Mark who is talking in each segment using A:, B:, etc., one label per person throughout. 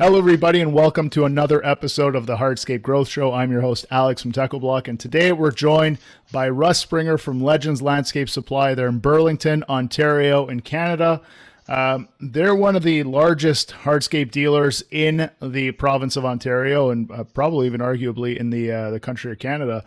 A: Hello, everybody, and welcome to another episode of the Hardscape Growth Show. I'm your host, Alex from TechnoBlock, and today we're joined by Russ Springer from Legends Landscape Supply. They're in Burlington, Ontario, in Canada. They're one of the largest hardscape dealers in the province of Ontario, and probably even arguably in the country of Canada.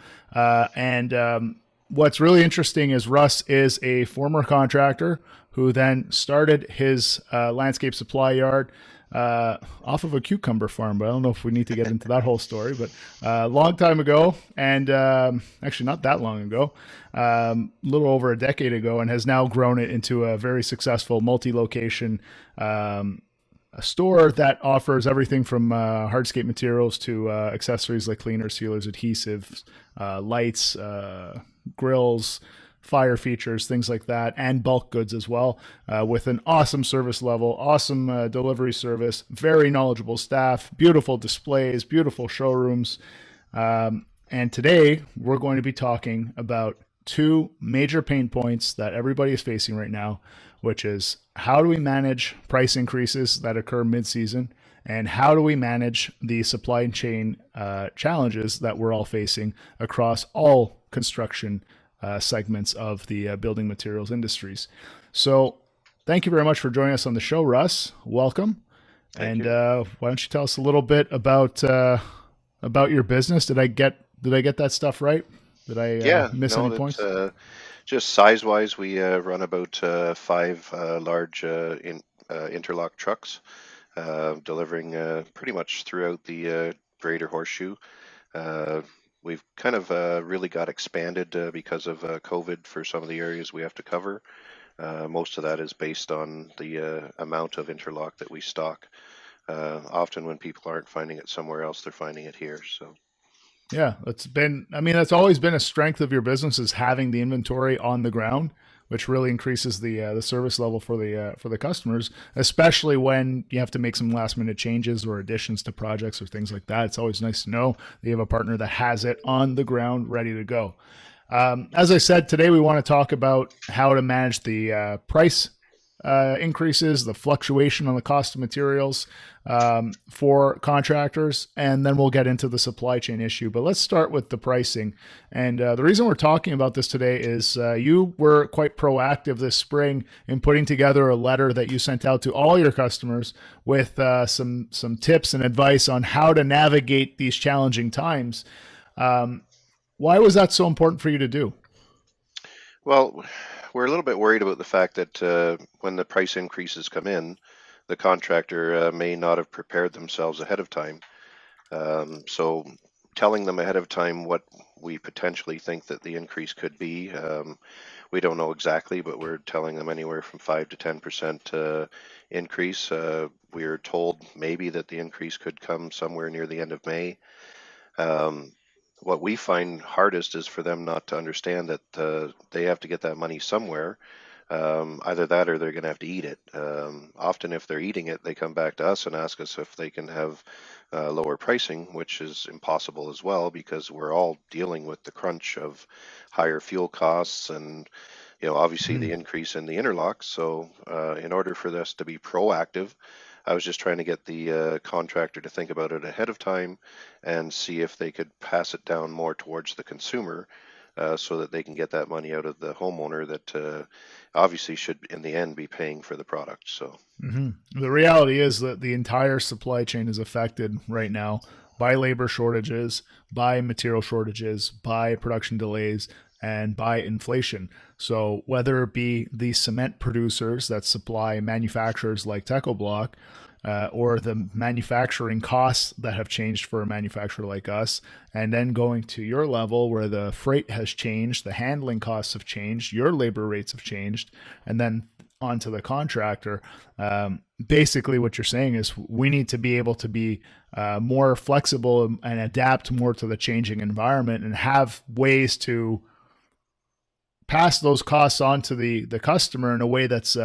A: What's really interesting is Russ is a former contractor who then started his landscape supply yard off of a cucumber farm, but I don't know if we need to get into that whole story. But a long time ago, and actually not that long ago, a little over a decade ago, and has now grown it into a very successful multi-location a store that offers everything from hardscape materials to accessories like cleaners, sealers, adhesives, lights, grills, fire features, things like that, and bulk goods as well, with an awesome service level, awesome delivery service, very knowledgeable staff, beautiful displays, beautiful showrooms. And today we're going to be talking about two major pain points that everybody is facing right now, which is how do we manage price increases that occur mid-season, and how do we manage the supply chain challenges that we're all facing across all construction segments of the building materials industries. So thank you very much for joining us on the show, Russ. Welcome. Thank you. Why don't you tell us a little bit about your business? Did I get that stuff right? Did I miss any points?
B: Just size-wise, we run about five large interlock trucks, delivering pretty much throughout the Greater Horseshoe. We've kind of really got expanded because of COVID for some of the areas we have to cover. Most of that is based on the amount of interlock that we stock. Often when people aren't finding it somewhere else, they're finding it here. So.
A: Yeah, that's always been a strength of your business, is having the inventory on the ground, which really increases the service level for the customers, especially when you have to make some last minute changes or additions to projects or things like that. It's always nice to know that you have a partner that has it on the ground ready to go. As I said, today we want to talk about how to manage the price increases, the fluctuation on the cost of materials for contractors, and then we'll get into the supply chain issue. But let's start with the pricing. And the reason we're talking about this today is you were quite proactive this spring in putting together a letter that you sent out to all your customers with some tips and advice on how to navigate these challenging times. Why was that so important for you to do?
B: Well, we're a little bit worried about the fact that when the price increases come in, the contractor may not have prepared themselves ahead of time. So telling them ahead of time what we potentially think that the increase could be, we don't know exactly, but we're telling them anywhere from 5 to 10% increase. We are told maybe that the increase could come somewhere near the end of May. What we find hardest is for them not to understand that they have to get that money somewhere. Either that or they're going to have to eat it. Often if they're eating it, they come back to us and ask us if they can have lower pricing, which is impossible as well, because we're all dealing with the crunch of higher fuel costs and obviously the increase in the interlocks. So in order for this to be proactive, I was just trying to get the contractor to think about it ahead of time and see if they could pass it down more towards the consumer so that they can get that money out of the homeowner that obviously should, in the end, be paying for the product. So
A: The reality is that the entire supply chain is affected right now by labor shortages, by material shortages, by production delays, and by inflation. So whether it be the cement producers that supply manufacturers like TechnoBlock, or the manufacturing costs that have changed for a manufacturer like us, and then going to your level where the freight has changed, the handling costs have changed, your labor rates have changed, and then onto the contractor. Basically what you're saying is we need to be able to be more flexible and adapt more to the changing environment and have ways to pass those costs on to the customer in a way that's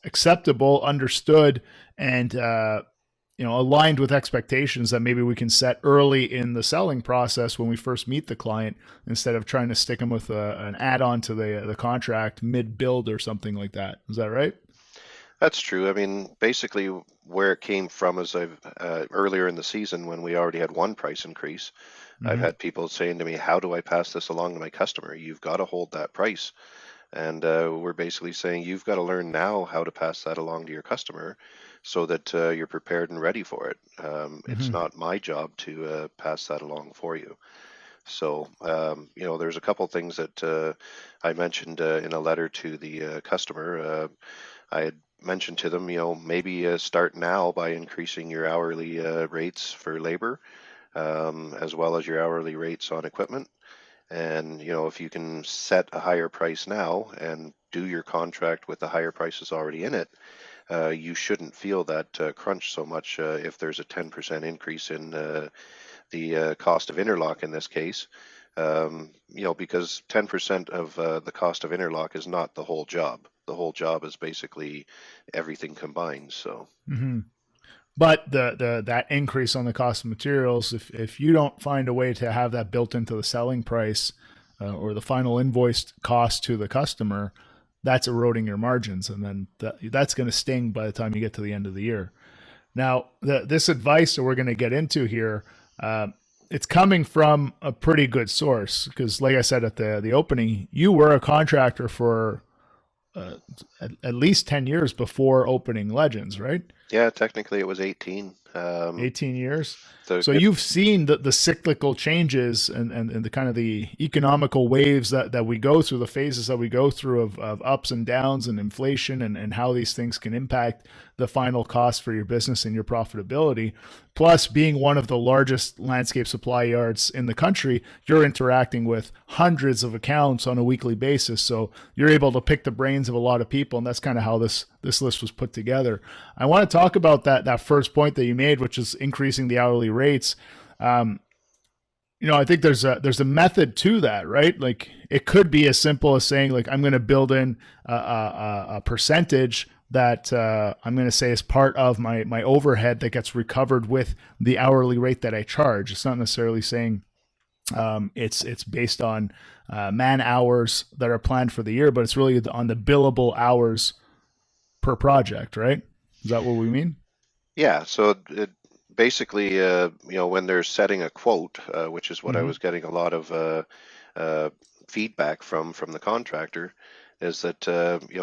A: acceptable, understood, and aligned with expectations that maybe we can set early in the selling process when we first meet the client, instead of trying to stick them with an add-on to the contract mid-build or something like that. Is that right?
B: That's true. I mean, basically, where it came from is I've earlier in the season when we already had one price increase, I've
A: Hmm.
B: had people saying to me, "How do I pass this along to my customer? You've got to hold that price." And we're basically saying you've got to learn now how to pass that along to your customer so that you're prepared and ready for it. It's
A: Hmm.
B: not my job to pass that along for you. So, there's a couple things that I mentioned in a letter to the customer. I had mentioned to them, maybe start now by increasing your hourly rates for labor, as well as your hourly rates on equipment. And, if you can set a higher price now and do your contract with the higher prices already in it, you shouldn't feel that crunch so much if there's a 10% increase in the cost of interlock in this case. Because 10% of the cost of interlock is not the whole job. The whole job is basically everything combined. So,
A: Hmm. But the that increase on the cost of materials, if you don't find a way to have that built into the selling price or the final invoiced cost to the customer, that's eroding your margins, and then that's going to sting by the time you get to the end of the year. Now, this advice that we're going to get into here, uh, it's coming from a pretty good source because, like I said at the opening, you were a contractor for uh, at least 10 years before opening Legends, right?
B: yeah, technically it was 18.
A: 18 years.
B: The
A: So
B: good,
A: you've seen the cyclical changes and the kind of the economical waves that we go through, the phases that we go through of ups and downs and inflation and how these things can impact the final cost for your business and your profitability. Plus, being one of the largest landscape supply yards in the country, you're interacting with hundreds of accounts on a weekly basis. So you're able to pick the brains of a lot of people, and that's kind of how this list was put together. I want to talk about that first point that you made, which is increasing the hourly rates. Um, I think there's a method to that, right? Like it could be as simple as saying like I'm going to build in a percentage that I'm going to say is part of my overhead that gets recovered with the hourly rate that I charge. It's not necessarily saying it's based on man hours that are planned for the year, but it's really on the billable hours per project, right? Is that what we mean?
B: yeah. So it basically, when they're setting a quote, which is what I
A: Mm-hmm.
B: was getting a lot of uh, feedback from the contractor, is that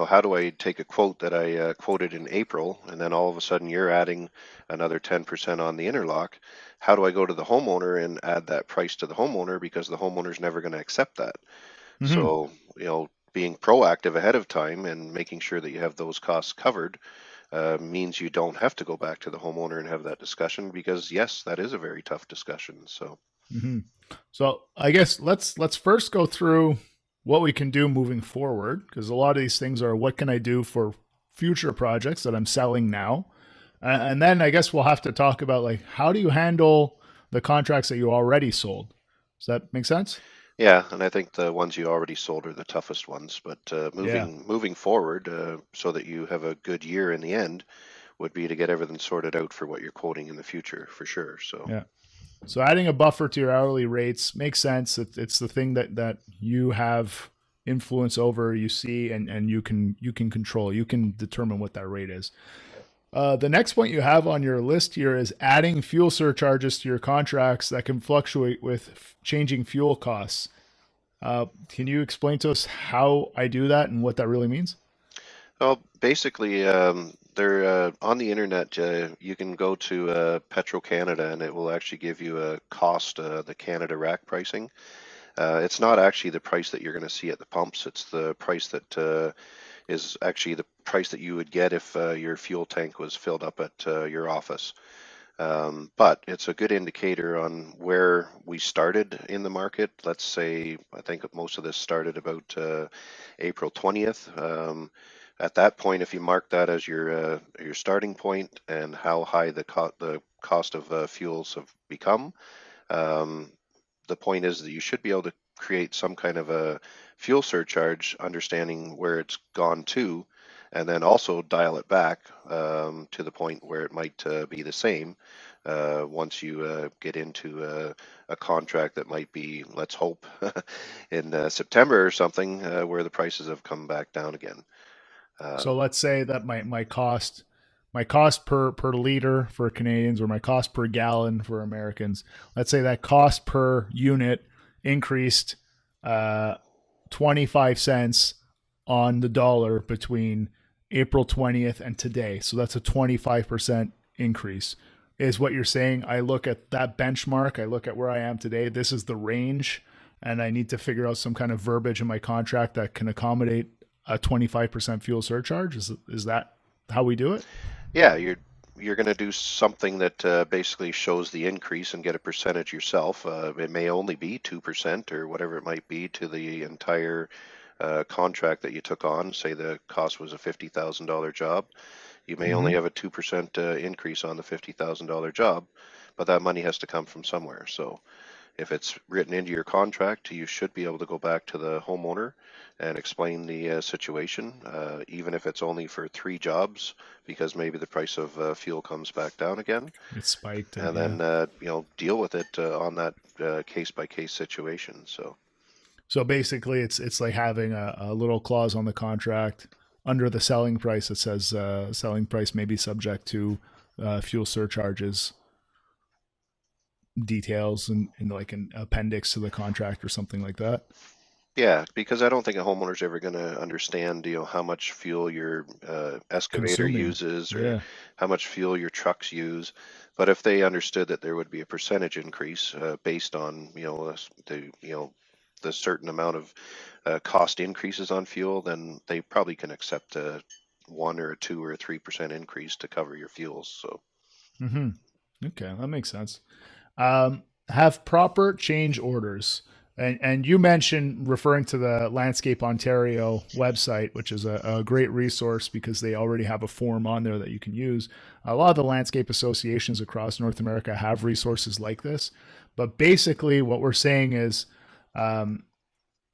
B: how do I take a quote that I quoted in April, and then all of a sudden you're adding another 10% on the interlock? How do I go to the homeowner and add that price to the homeowner because the homeowner's never going to accept that?
A: Mm-hmm.
B: So, being proactive ahead of time and making sure that you have those costs covered means you don't have to go back to the homeowner and have that discussion because yes, that is a very tough discussion. So,
A: Mm-hmm. So I guess let's first go through what we can do moving forward because a lot of these things are what can I do for future projects that I'm selling now, and then I guess we'll have to talk about like how do you handle the contracts that you already sold. Does that make sense?
B: yeah, and I think the ones you already sold are the toughest ones. But
A: Yeah.
B: moving forward, so that you have a good year in the end, would be to get everything sorted out for what you're quoting in the future, for sure. So,
A: Yeah. So adding a buffer to your hourly rates makes sense. It's the thing that you have influence over, you see, and you can control. You can determine what that rate is. The next point you have on your list here is adding fuel surcharges to your contracts that can fluctuate with changing fuel costs. Can you explain to us how I do that and what that really means?
B: well, basically, they're on the internet. You can go to Petro Canada, and it will actually give you a cost, the Canada rack pricing. It's not actually the price that you're going to see at the pumps. It's the price that is actually the price that you would get if your fuel tank was filled up at your office. But it's a good indicator on where we started in the market. Let's say, I think most of this started about April 20th. At that point, if you mark that as your starting point and how high the cost of fuels have become, um, the point is that you should be able to create some kind of a fuel surcharge, understanding where it's gone to, and then also dial it back to the point where it might be the same once you get into a contract that might be, let's hope, in September or something, where the prices have come back down again.
A: So
B: Um,
A: let's say that my cost per liter for Canadians, or my cost per gallon for Americans, let's say that cost per unit increased uh, 25 cents on the dollar between April 20th and today. So that's a 25% increase, is what you're saying. I look at that benchmark, I look at where I am today. This is the range, and I need to figure out some kind of verbiage in my contract that can accommodate a 25% fuel surcharge. Is that how we do it?
B: yeah, you're going to do something that basically shows the increase and get a percentage yourself. It may only be 2% or whatever it might be to the entire contract that you took on. Say the cost was a $50,000 job. You may only
A: Mm-hmm.
B: have a 2% increase on the $50,000 job, but that money has to come from somewhere. So if it's written into your contract, you should be able to go back to the homeowner and explain the situation, even if it's only for 3 jobs, because maybe the price of fuel comes back down again,
A: It spiked, and
B: and
A: yeah.
B: then deal with it on that case by case situation. So
A: So basically, it's like having a little clause on the contract under the selling price that says selling price may be subject to fuel surcharges details, and like an appendix to the contract or something like that.
B: yeah, because I don't think a homeowner's ever going to understand, how much fuel your excavator
A: Consuming.
B: uses or
A: Yeah.
B: how much fuel your trucks use. But if they understood that there would be a percentage increase based on, the certain amount of cost increases on fuel, then they probably can accept a 1 or 2 or 3% increase to cover your fuels. So.
A: Mm-hmm. Okay, that makes sense. Have proper change orders. And you mentioned referring to the Landscape Ontario website, which is a great resource because they already have a form on there that you can use. A lot of the landscape associations across North America have resources like this. But basically, what we're saying is um,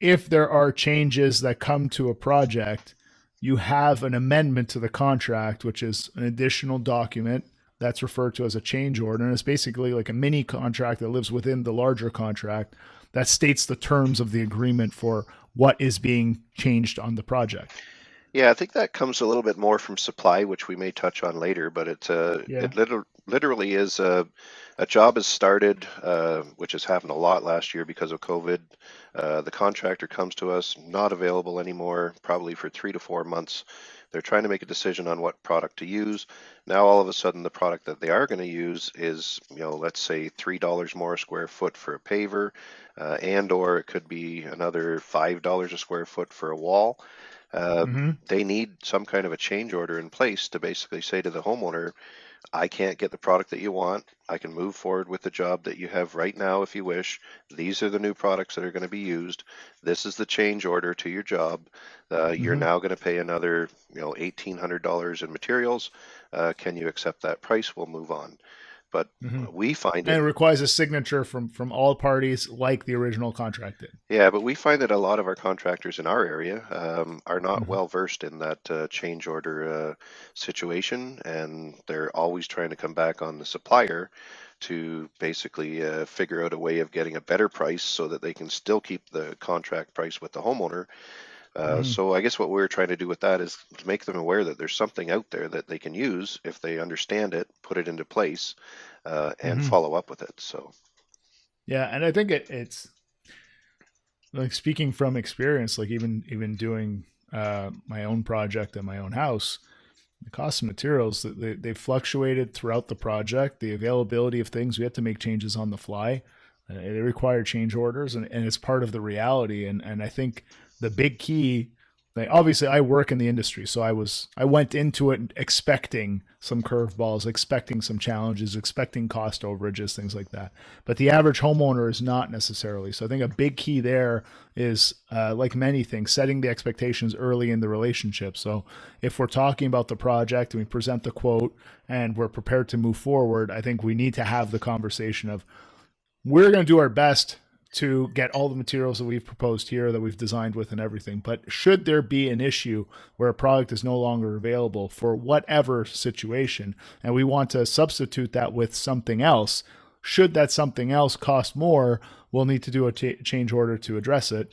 A: if there are changes that come to a project, you have an amendment to the contract, which is an additional document that's referred to as a change order. And it's basically like a mini contract that lives within the larger contract that states the terms of the agreement for what is being changed on the project.
B: Yeah, I think that comes a little bit more from supply, which we may touch on later, but
A: Yeah.
B: literally is a job has started, which has happened a lot last year because of COVID. The contractor comes to us, not available anymore, probably for 3 to 4 months. They're trying to make a decision on what product to use. Now, all of a sudden, the product that they are going to use is, let's say $3 more a square foot for a paver, and or it could be another $5 a square foot for a wall. uh,
A: Mm-hmm.
B: they need some kind of a change order in place to basically say to the homeowner, I can't get the product that you want. I can move forward with the job that you have right now if you wish. These are the new products that are going to be used. This is the change order to your job. You're
A: Mm-hmm.
B: now going to pay another, $1,800 in materials. Can you accept that price? We'll move on. But
A: Mm-hmm.
B: we find
A: And
B: it
A: it requires a signature from all parties, like the original contract did.
B: Yeah, but we find that a lot of our contractors in our area are not
A: Mm-hmm.
B: well versed in that change order situation, and they're always trying to come back on the supplier to basically figure out a way of getting a better price so that they can still keep the contract price with the homeowner.
A: Mm-hmm.
B: So I guess what we're trying to do with that is to make them aware that there's something out there that they can use if they understand it, put it into place, and
A: Mm-hmm.
B: follow up with it. So.
A: Yeah, and I think it's like, speaking from experience, like even doing my own project at my own house, the cost of materials, they fluctuated throughout the project. The availability of things, we had to make changes on the fly. It required change orders, and it's part of the reality. And I think the big key, like, obviously I work in the industry, so I went into it expecting some curveballs, expecting some challenges, expecting cost overages, things like that. But the average homeowner is not necessarily. So I think a big key there is, like many things, setting the expectations early in the relationship. So if we're talking about the project and we present the quote and we're prepared to move forward, I think we need to have the conversation of, we're going to do our best to get all the materials that we've proposed here, that we've designed with and everything. But should there be an issue where a product is no longer available for whatever situation, and we want to substitute that with something else, should that something else cost more, we'll need to do a change order to address it.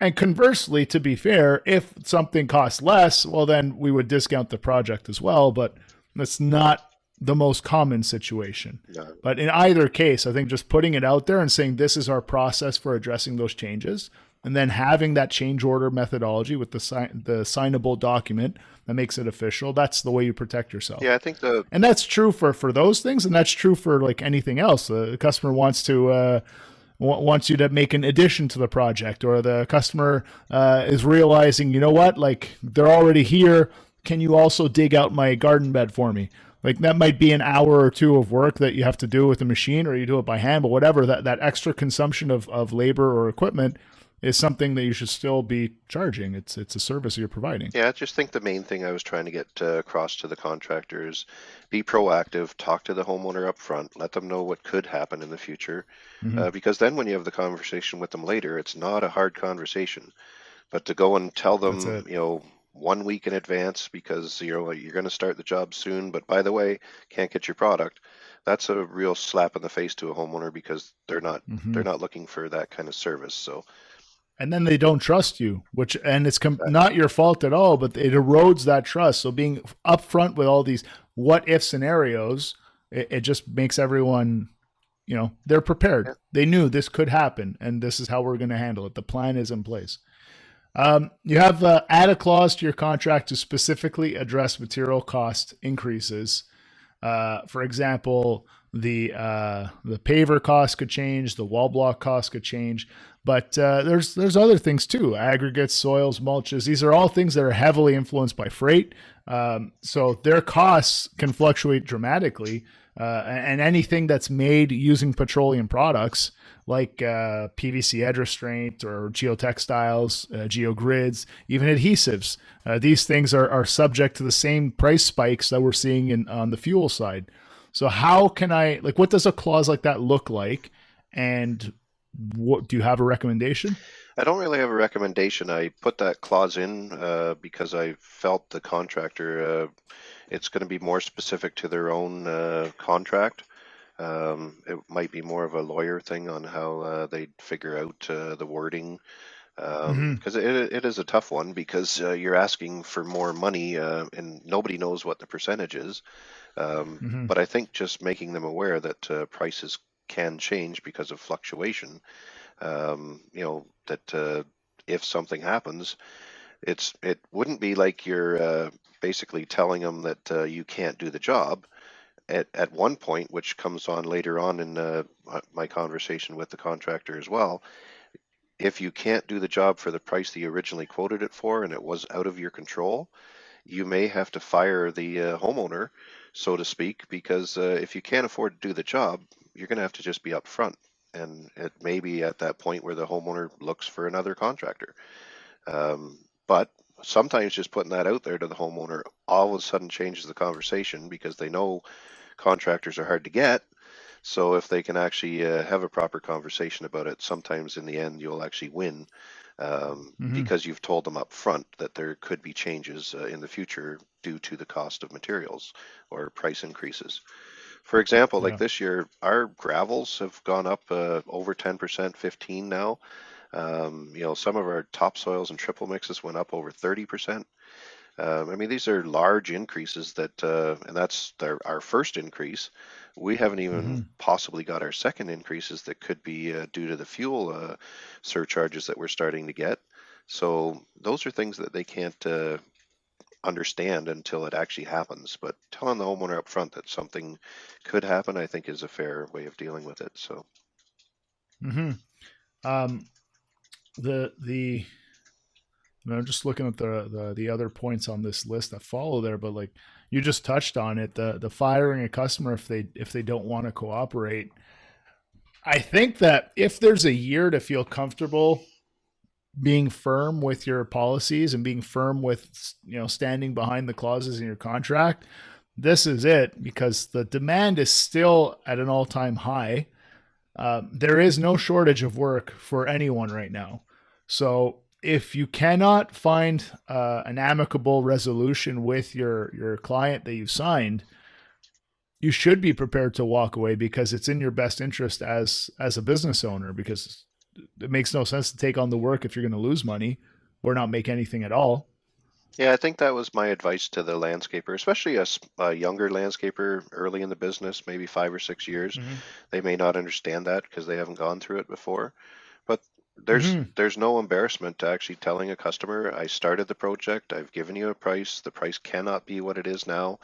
A: And conversely, to be fair, if something costs less, well, then we would discount the project as well. But that's not the most common situation.
B: No.
A: But in either case, I think just putting it out there and saying this is our process for addressing those changes, and then having that change order methodology with the signable document that makes it official, that's the way you protect yourself.
B: Yeah, I think
A: and that's true for those things, and that's true for like anything else. The customer wants you to make an addition to the project, or the customer is realizing, you know what, like they're already here. Can you also dig out my garden bed for me? Like that might be an hour or two of work that you have to do with a machine, or you do it by hand, but whatever, that extra consumption of labor or equipment is something that you should still be charging. It's a service you're providing.
B: Yeah, I just think the main thing I was trying to get across to the contractors: be proactive, talk to the homeowner up front, let them know what could happen in the future, because then when you have the conversation with them later, it's not a hard conversation. But to go and tell
A: That's
B: them,
A: it.
B: 1 week in advance, because you're going to start the job soon, but by the way, can't get your product. That's a real slap in the face to a homeowner, because they're not looking for that kind of service. So
A: And then they don't trust you, and it's not your fault at all, but it erodes that trust. So being upfront with all these what if scenarios, it just makes everyone, they're prepared.
B: yeah.
A: They knew this could happen, and this is how we're going to handle it. The plan is in place. You have add a clause to your contract to specifically address material cost increases. For example, the paver cost could change, the wall block cost could change, but there's other things too: aggregates, soils, mulches. These are all things that are heavily influenced by freight, so their costs can fluctuate dramatically. And anything that's made using petroleum products like PVC edge restraint or geotextiles, geogrids, even adhesives, these things are subject to the same price spikes that we're seeing on the fuel side. So how can what does a clause like that look like? And what do you have a recommendation?
B: I don't really have a recommendation. I put that clause in because I felt the contractor, it's going to be more specific to their own contract. It might be more of a lawyer thing on how they'd figure out the wording, because it is a tough one, because you're asking for more money, and nobody knows what the percentage is.
A: Mm-hmm.
B: But I think just making them aware that prices can change because of fluctuation, that if something happens, it wouldn't be like you're basically telling them that you can't do the job. At one point, which comes on later on in my conversation with the contractor as well, if you can't do the job for the price that you originally quoted it for and it was out of your control, you may have to fire the homeowner, so to speak, because if you can't afford to do the job, you're going to have to just be upfront. And it may be at that point where the homeowner looks for another contractor. But sometimes just putting that out there to the homeowner all of a sudden changes the conversation, because they know contractors are hard to get. So if they can actually have a proper conversation about it, sometimes in the end you'll actually win, because you've told them up front that there could be changes in the future due to the cost of materials or price increases. For example, like
A: Yeah.
B: this year, our gravels have gone up over 10%, 15 now. Some of our topsoils and triple mixes went up over 30%. I mean, these are large increases and that's our first increase. We haven't even possibly got our second increases that could be due to the fuel surcharges that we're starting to get. So those are things that they can't understand until it actually happens. But telling the homeowner up front that something could happen, I think, is a fair way of dealing with it. So,
A: Mm-hmm. Um, the I'm just looking at the other points on this list that follow there, but like you just touched on it, the firing a customer if they don't want to cooperate. I think that if there's a year to feel comfortable being firm with your policies and being firm with standing behind the clauses in your contract, this is it, because the demand is still at an all-time high. There is no shortage of work for anyone right now. So if you cannot find an amicable resolution with your client that you've signed, you should be prepared to walk away, because it's in your best interest as a business owner, because it makes no sense to take on the work if you're going to lose money or not make anything at all.
B: Yeah, I think that was my advice to the landscaper, especially a younger landscaper early in the business, maybe 5 or 6 years.
A: Mm-hmm.
B: They may not understand that because they haven't gone through it before. But
A: Mm-hmm.
B: there's no embarrassment to actually telling a customer, I started the project, I've given you a price, the price cannot be what it is now.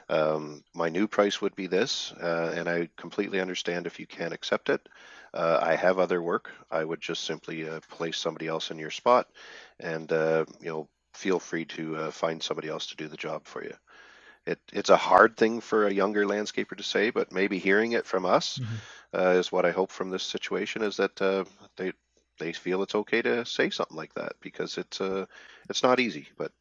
B: My new price would be this, and I completely understand if you can't accept it. I have other work. I would just simply place somebody else in your spot, and feel free to find somebody else to do the job for you. It's a hard thing for a younger landscaper to say, but maybe hearing it from us
A: Mm-hmm.
B: is what I hope from this situation is that they they feel it's okay to say something like that because it's not easy, but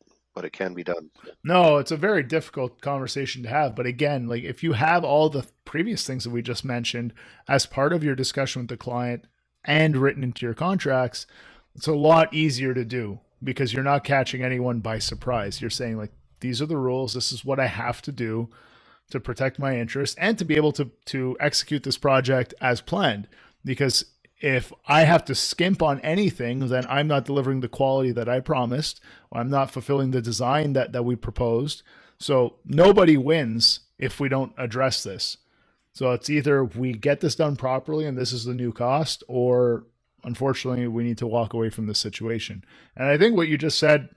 B: it can be done.
A: No, it's a very difficult conversation to have. But again, like if you have all the previous things that we just mentioned as part of your discussion with the client and written into your contracts, it's a lot easier to do because you're not catching anyone by surprise. You're saying like, these are the rules. This is what I have to do to protect my interests and to be able to execute this project as planned. Because if I have to skimp on anything, then I'm not delivering the quality that I promised. Or I'm not fulfilling the design that we proposed. So nobody wins if we don't address this. So it's either we get this done properly and this is the new cost, or unfortunately we need to walk away from this situation. And I think what you just said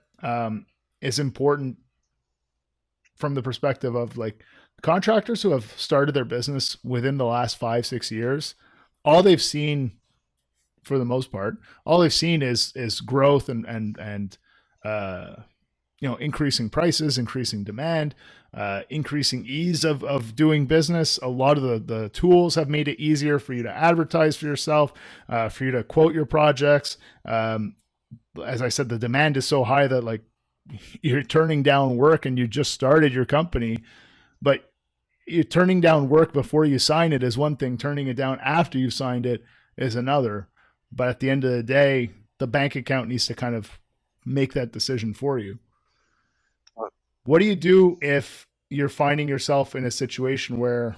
A: is important from the perspective of like contractors who have started their business within the last 5-6 years. All they've seen, for the most part, all they've seen is growth and increasing prices, increasing demand, increasing ease of doing business. A lot of the tools have made it easier for you to advertise for yourself, for you to quote your projects. As I said, the demand is so high that like you're turning down work and you just started your company, but you're turning down work before you sign it is one thing. Turning it down after you signed it is another. But at the end of the day, the bank account needs to kind of make that decision for you. What do you do if you're finding yourself in a situation where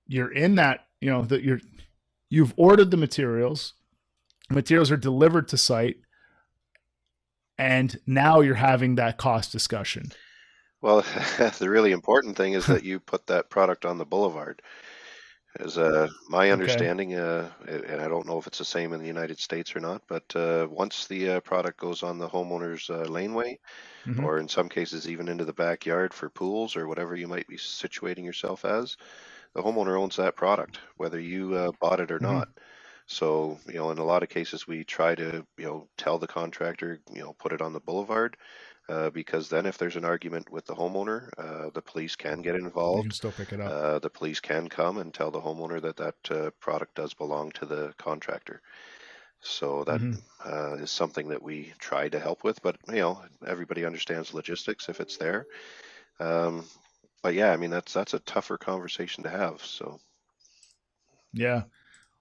A: you're in that, that you've ordered the materials are delivered to site, and now you're having that cost discussion?
B: Well, the really important thing is that you put that product on the boulevard. As my
A: Okay.
B: understanding, and I don't know if it's the same in the United States or not, but once the product goes on the homeowner's laneway,
A: Mm-hmm.
B: or in some cases even into the backyard for pools or whatever you might be situating yourself as, the homeowner owns that product, whether you bought it or
A: Mm-hmm.
B: not. So, in a lot of cases, we try to, tell the contractor, put it on the boulevard, because then if there's an argument with the homeowner, the police can get
A: You can
B: involved.
A: still pick it up.
B: The police can come and tell the homeowner that product does belong to the contractor. So that
A: Mm-hmm.
B: is something that we try to help with, but everybody understands logistics if it's there. Um, but yeah, I mean that's a tougher conversation to have. So
A: Yeah.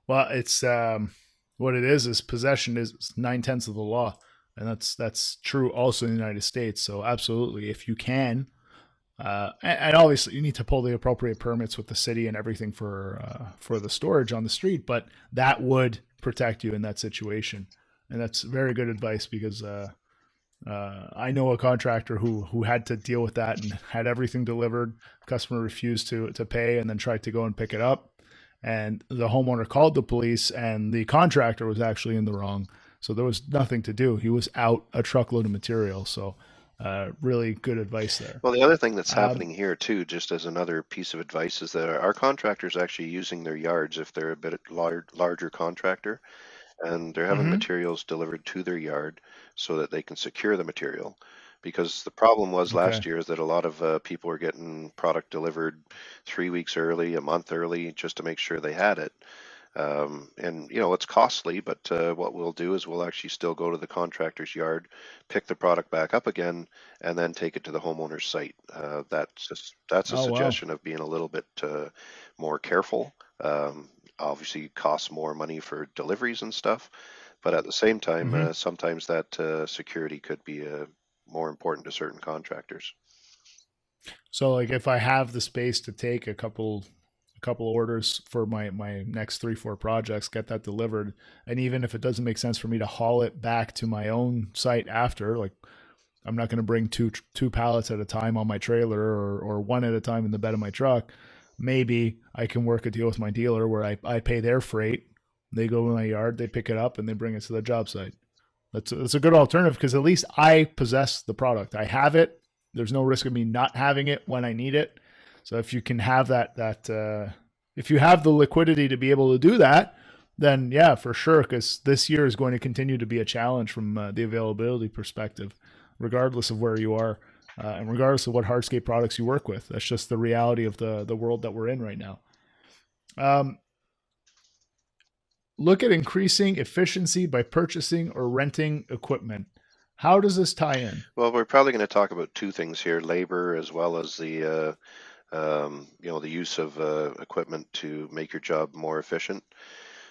A: Well, it's what it is possession is 9/10 of the law, and that's true also in the United States. So absolutely, if you can, and obviously you need to pull the appropriate permits with the city and everything for the storage on the street, but that would protect you in that situation, and that's very good advice because I know a contractor who had to deal with that and had everything delivered. Customer refused to pay and then tried to go and pick it up. And the homeowner called the police, and the contractor was actually in the wrong. So there was nothing to do. He was out a truckload of material. So really good advice there.
B: well, the other thing that's
A: Um,
B: happening here too, just as another piece of advice, is that our contractors actually using their yards if they're a bit larger contractor, and they're having
A: mhm.
B: materials delivered to their yard so that they can secure the material. Because the problem was
A: Okay.
B: last year is that a lot of people were getting product delivered 3 weeks early, a month early, just to make sure they had it. And it's costly, but what we'll do is we'll actually still go to the contractor's yard, pick the product back up again, and then take it to the homeowner's site. That's a
A: Oh, wow.
B: suggestion of being a little bit more careful. Obviously, it costs more money for deliveries and stuff, but at the same time,
A: Hmm.
B: sometimes that security could be more important to certain contractors.
A: So like if I have the space to take a a couple of orders for my next 3-4 projects, get that delivered. And even if it doesn't make sense for me to haul it back to my own site after, like I'm not going to bring two pallets at a time on my trailer or one at a time in the bed of my truck. Maybe I can work a deal with my dealer where I pay their freight. They go in my yard, they pick it up, and they bring it to the job site. That's a good alternative because at least I possess the product. I have it. There's no risk of me not having it when I need it. So if you can have that if you have the liquidity to be able to do that, then yeah, for sure, because this year is going to continue to be a challenge from the availability perspective, regardless of where you are and regardless of what hardscape products you work with. That's just the reality of the world that we're in right now. Look at increasing efficiency by purchasing or renting equipment. How does this tie in?
B: Well, we're probably going to talk about two things here: labor, as well as the the use of equipment to make your job more efficient.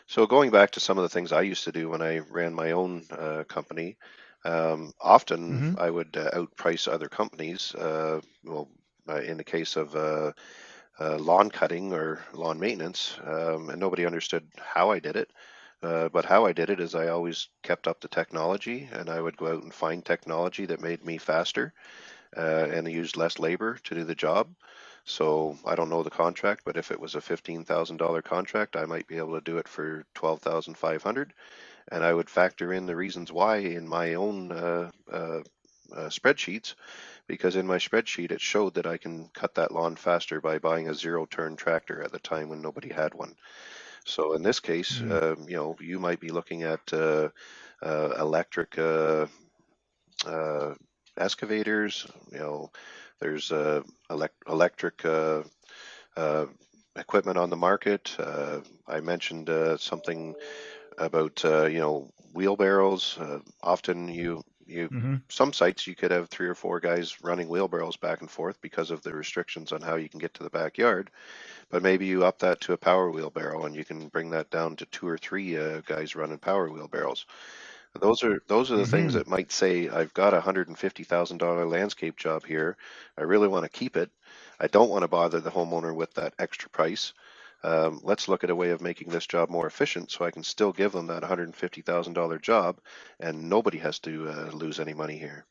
B: So going back to some of the things I used to do when I ran my own company, often I would outprice other companies. In the case of lawn cutting or lawn maintenance, and nobody understood how I did it. But how I did it is I always kept up the technology, and I would go out and find technology that made me faster and used less labor to do the job. So I don't know the contract, but if it was a $15,000 contract, I might be able to do it for $12,500, and I would factor in the reasons why in my own spreadsheets, because in my spreadsheet it showed that I can cut that lawn faster by buying a zero-turn tractor at the time when nobody had one. So in this case, you might be looking at electric excavators. There's electric equipment on the market. I mentioned something about wheelbarrows. Often some sites you could have 3 or 4 guys running wheelbarrows back and forth because of the restrictions on how you can get to the backyard. But maybe you up that to a power wheelbarrow, and you can bring that down to 2 or 3 guys running power wheelbarrows. Those are the things that might say, I've got a $150,000 landscape job here. I really want to keep it. I don't want to bother the homeowner with that extra price. Let's look at a way of making this job more efficient so I can still give them that $150,000 job, and nobody has to lose any money here.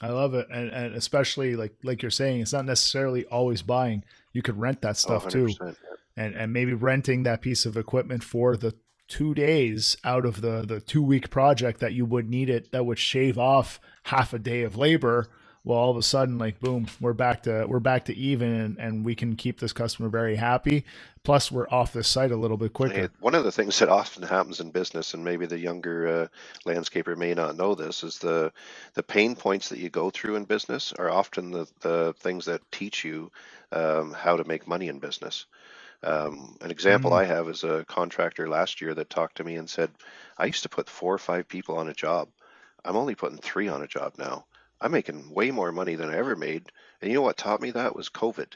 A: I love it, and especially like you're saying, it's not necessarily always buying. You could rent that stuff too, and maybe renting that piece of equipment for the 2 days out of the 2-week project that you would need it. That would shave off half a day of labor. Well, all of a sudden, like boom, we're back to even, and we can keep this customer very happy. Plus, we're off this site a little bit quicker.
B: One of the things that often happens in business, and maybe the younger landscaper may not know this, is the pain points that you go through in business are often the things that teach you how to make money in business. An example I have is a contractor last year that talked to me and said, I used to put 4 or 5 people on a job. I'm only putting 3 on a job now. I'm making way more money than I ever made. And you know what taught me that was COVID.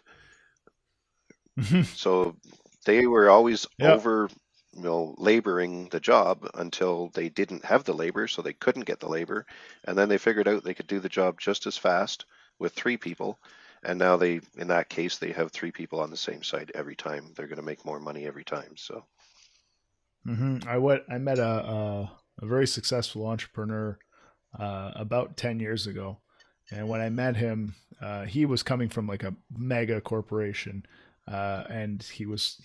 B: So they were always over laboring the job until they didn't have the labor, so they couldn't get the labor. And then they figured out they could do the job just as fast with 3 people. And now in that case, they have 3 people on the same site every time. They're going to make more money every time. So
A: I met a very successful entrepreneur about 10 years ago. And when I met him, he was coming from like a mega corporation. And he was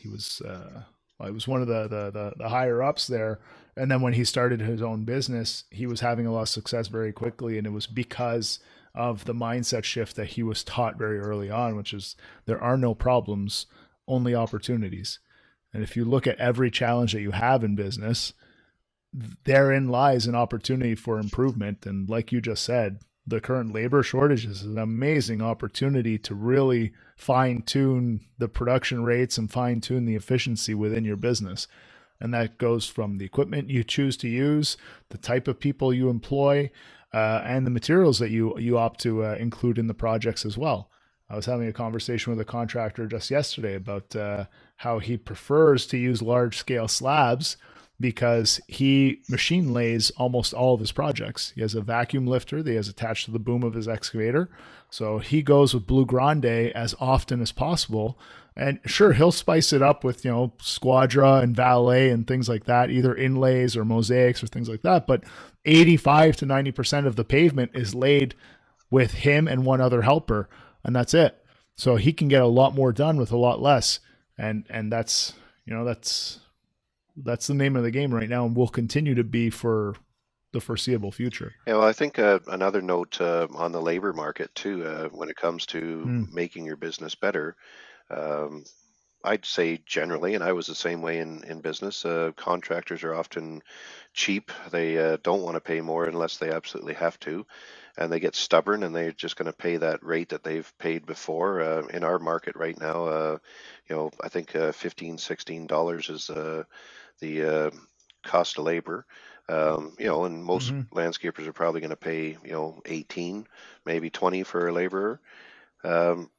A: one of the higher ups there. And then when he started his own business, he was having a lot of success very quickly. And it was because of the mindset shift that he was taught very early on, which is there are no problems, only opportunities. And if you look at every challenge that you have in business, therein lies an opportunity for improvement. And like you just said, the current labor shortage is an amazing opportunity to really fine tune the production rates and fine tune the efficiency within your business. And that goes from the equipment you choose to use, the type of people you employ, and the materials that you opt to include in the projects as well. I was having a conversation with a contractor just yesterday about how he prefers to use large scale slabs because he machine lays almost all of his projects. He has a vacuum lifter that he has attached to the boom of his excavator. So he goes with Blue Grande as often as possible. And sure, he'll spice it up with, Squadra and Valet and things like that, either inlays or mosaics or things like that. But 85 to 90% of the pavement is laid with him and one other helper, and that's it. So he can get a lot more done with a lot less. And that's, that's the name of the game right now, and will continue to be for the foreseeable future.
B: Yeah, well, I think another note on the labor market too, when it comes to making your business better, um, I'd say generally, and I was the same way in business, contractors are often cheap. They don't want to pay more unless they absolutely have to, and they get stubborn and they're just going to pay that rate that they've paid before. In our market right now, I think $15, $16 is the cost of labor. And most landscapers are probably going to pay, 18, maybe 20 for a laborer. Um,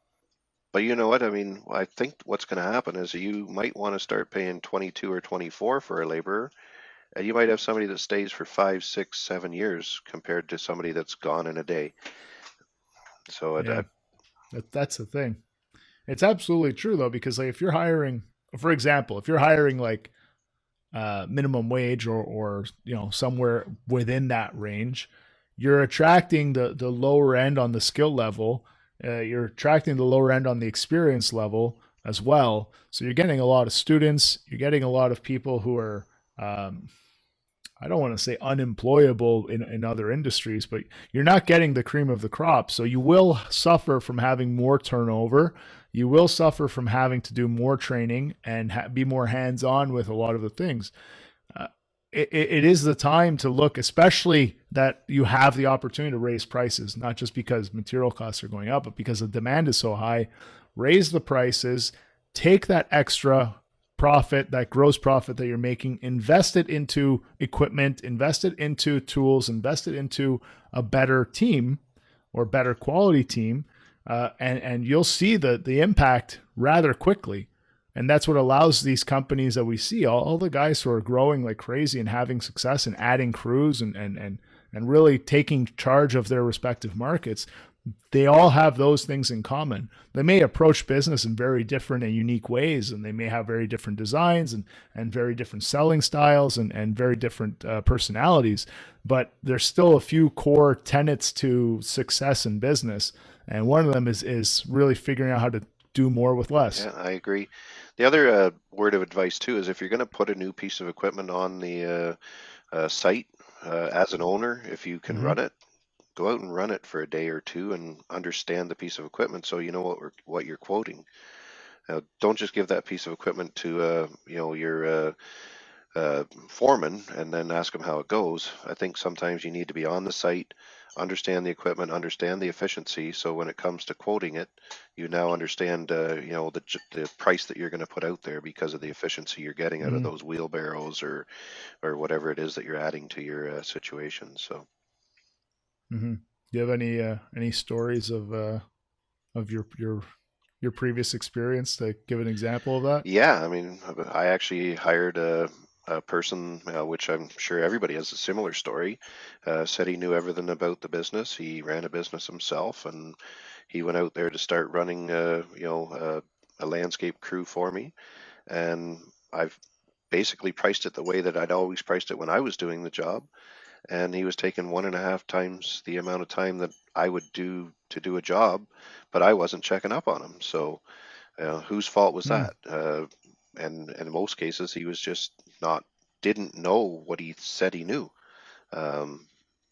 B: but you know what? I mean, I think what's going to happen is you might want to start paying 22 or 24 for a laborer, and you might have somebody that stays for 5, 6, 7 years compared to somebody that's gone in a day. So
A: Yeah, that's the thing. It's absolutely true though, because like if you're hiring, for example, if you're hiring like minimum wage or somewhere within that range, you're attracting the lower end on the skill level. You're attracting the lower end on the experience level as well. So you're getting a lot of students. You're getting a lot of people who are, I don't want to say unemployable in other industries, but you're not getting the cream of the crop. So you will suffer from having more turnover. You will suffer from having to do more training and be more hands-on with a lot of the things. It is the time to look, especially that you have the opportunity to raise prices, not just because material costs are going up, but because the demand is so high. Raise the prices, take that extra profit, that gross profit that you're making, invest it into equipment, invest it into tools, invest it into a better team or better quality team, and you'll see the impact rather quickly. And that's what allows these companies that we see, all the guys who are growing like crazy and having success and adding crews and really taking charge of their respective markets. They all have those things in common. They may approach business in very different and unique ways, and they may have very different designs and very different selling styles and very different personalities, but there's still a few core tenets to success in business. And one of them is really figuring out how to do more with less.
B: Yeah, I agree. The other word of advice too is if you're going to put a new piece of equipment on the site as an owner, if you can run it, go out and run it for a day or two and understand the piece of equipment so you know what you're quoting. Don't just give that piece of equipment to your foreman and then ask him how it goes. I think sometimes you need to be on the site, understand the equipment, understand the efficiency. So when it comes to quoting it, you now understand, the price that you're going to put out there because of the efficiency you're getting out of those wheelbarrows or whatever it is that you're adding to your situation. So.
A: Do you have any stories of your previous experience to give an example of that?
B: Yeah, I mean, I actually hired a person, which I'm sure everybody has a similar story, said he knew everything about the business. He ran a business himself, and he went out there to start running, a landscape crew for me. And I've basically priced it the way that I'd always priced it when I was doing the job. And he was taking 1.5 times the amount of time that I would do to do a job, but I wasn't checking up on him. So, whose fault was that? And in most cases, he was just didn't know what he said he knew.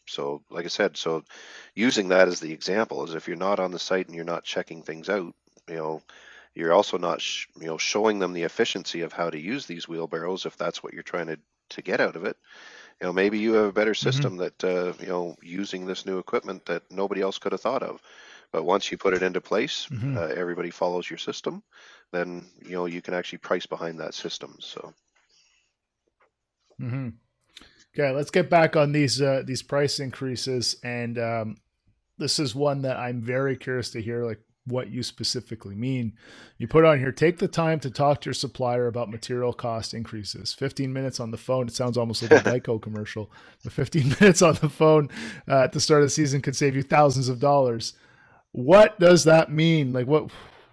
B: So, like I said, so using that as the example is if you're not on the site and you're not checking things out, you're also not, showing them the efficiency of how to use these wheelbarrows if that's what you're trying to get out of it. Maybe you have a better system that, using this new equipment that nobody else could have thought of. But once you put it into place, everybody follows your system, then, you can actually price behind that system. So.
A: Okay, let's get back on these price increases. And this is one that I'm very curious to hear, like what you specifically mean. You put on here, take the time to talk to your supplier about material cost increases. 15 minutes on the phone. It sounds almost like a Geico commercial. The 15 minutes on the phone at the start of the season could save you thousands of dollars. What does that mean? Like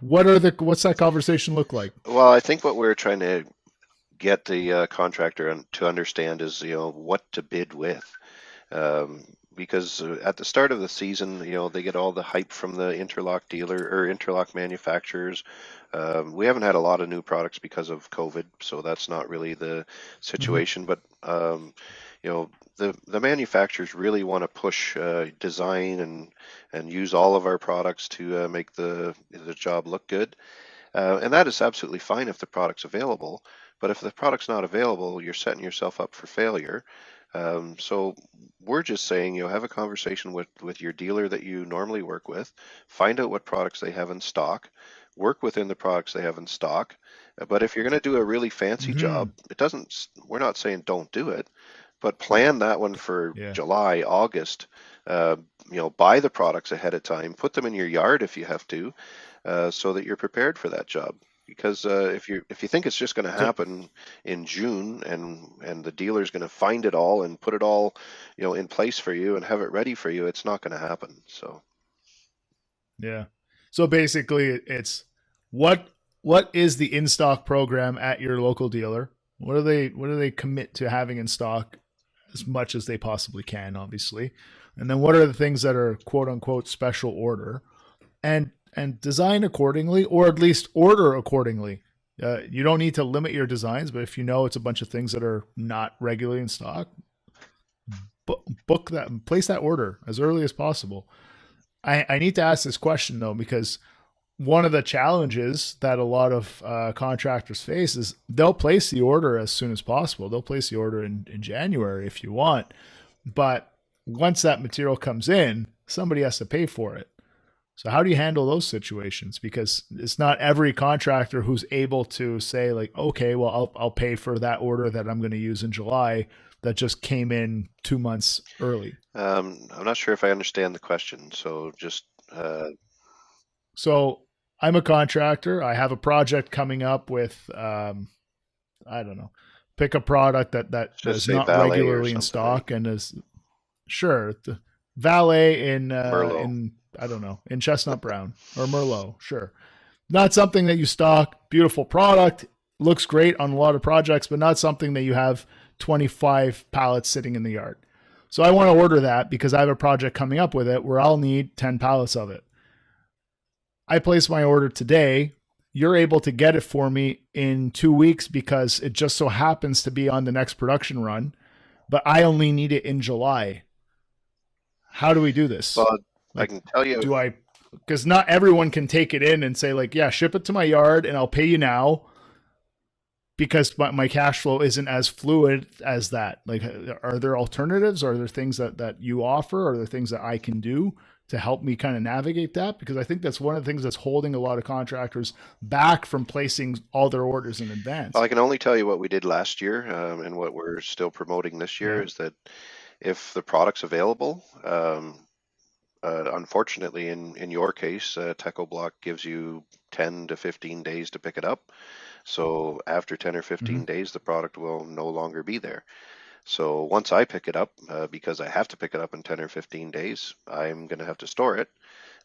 A: what's that conversation look like?
B: Well, I think what we're trying to get the contractor to understand is, what to bid with. Because at the start of the season, they get all the hype from the interlock dealer or interlock manufacturers. We haven't had a lot of new products because of COVID, so that's not really the
A: Mm-hmm.
B: situation. But the manufacturers really want to push design and use all of our products to make the job look good. And that is absolutely fine if the product's available. But if the product's not available, you're setting yourself up for failure. So we're just saying, have a conversation with your dealer that you normally work with, find out what products they have in stock, work within the products they have in stock. But if you're going to do a really fancy
A: Mm-hmm.
B: job, we're not saying don't do it, but plan that one for
A: Yeah.
B: July, August. Uh, buy the products ahead of time, put them in your yard if you have to, so that you're prepared for that job. Because if you think it's just going to
A: So
B: happen in June and the dealer's going to find it all and put it all in place for you and have it ready for you, it's not going to happen. So
A: yeah. So basically it's what what is the in-stock program at your local dealer? What do they commit to having in stock as much as they possibly can, obviously? And then what are the things that are quote unquote special order? And design accordingly, or at least order accordingly. You don't need to limit your designs, but if you know it's a bunch of things that are not regularly in stock, book that, place that order as early as possible. I need to ask this question though, because one of the challenges that a lot of contractors face is they'll place the order as soon as possible. They'll place the order in January if you want, but once that material comes in, somebody has to pay for it. So how do you handle those situations? Because it's not every contractor who's able to say like, okay, well, I'll pay for that order that I'm going to use in July that just came in 2 months early.
B: I'm not sure if I understand the question. So just
A: So I'm a contractor. I have a project coming up with, I don't know, pick a product that
B: just
A: is
B: say
A: not
B: valet or
A: regularly in
B: something, right?
A: stock and is sure the valet
B: Merlot.
A: in I don't know in chestnut brown or merlot, sure. Not something that you stock. Beautiful product, looks great on a lot of projects, but not something that you have 25 pallets sitting in the yard. So I want to order that because I have a project coming up with it where I'll need 10 pallets of it. I place my order today. You're able to get it for me in 2 weeks because it just so happens to be on the next production run, but I only need it in July. How do we do this?
B: Well, I
A: Like,
B: can tell you.
A: do I, because not everyone can take it in and say, like, yeah, ship it to my yard and I'll pay you now because my cash flow isn't as fluid as that. Like, are there alternatives? Are there things that you offer? Are there things that I can do to help me kind of navigate that? Because I think that's one of the things that's holding a lot of contractors back from placing all their orders in
B: Well,
A: advance.
B: I can only tell you what we did last year, and what we're still promoting this year
A: Yeah.
B: is that if the product's available, unfortunately, in your case, Techo Block gives you 10 to 15 days to pick it up. So after 10 or
A: Mm-hmm.
B: 15 days, the product will no longer be there. So once I pick it up, because I have to pick it up in 10 or 15 days, I'm going to have to store it.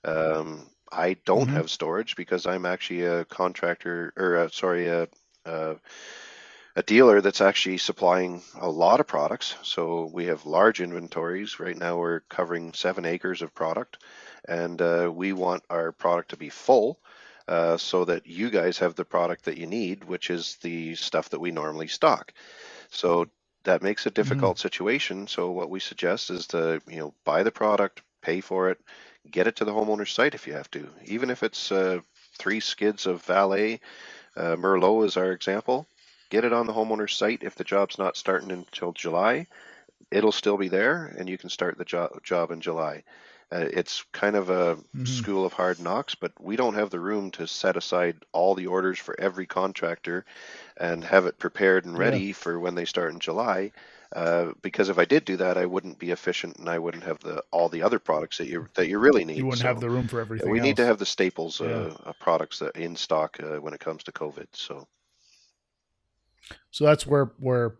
B: I don't
A: Mm-hmm.
B: have storage because I'm actually a contractor, or sorry, a a dealer that's actually supplying a lot of products. So we have large inventories. Right now we're covering 7 acres of product, and we want our product to be full, so that you guys have the product that you need, which is the stuff that we normally stock. So that makes a
A: Mm-hmm.
B: difficult situation. So what we suggest is to, buy the product, pay for it, get it to the homeowner's site if you have to. Even if it's 3 skids of valet, Merlot is our example. Get it on the homeowner's site. If the job's not starting until July, it'll still be there, and you can start the job in July. It's kind of a
A: Mm-hmm.
B: school of hard knocks, but we don't have the room to set aside all the orders for every contractor and have it prepared and
A: Yeah.
B: ready for when they start in July. Because if I did do that, I wouldn't be efficient and I wouldn't have all the other products that you really
A: You
B: need.
A: wouldn't have
B: So
A: the room for
B: yeah,
A: everything
B: we need to
A: else.
B: have the staples
A: Yeah.
B: products that in stock when it comes to COVID.
A: So that's where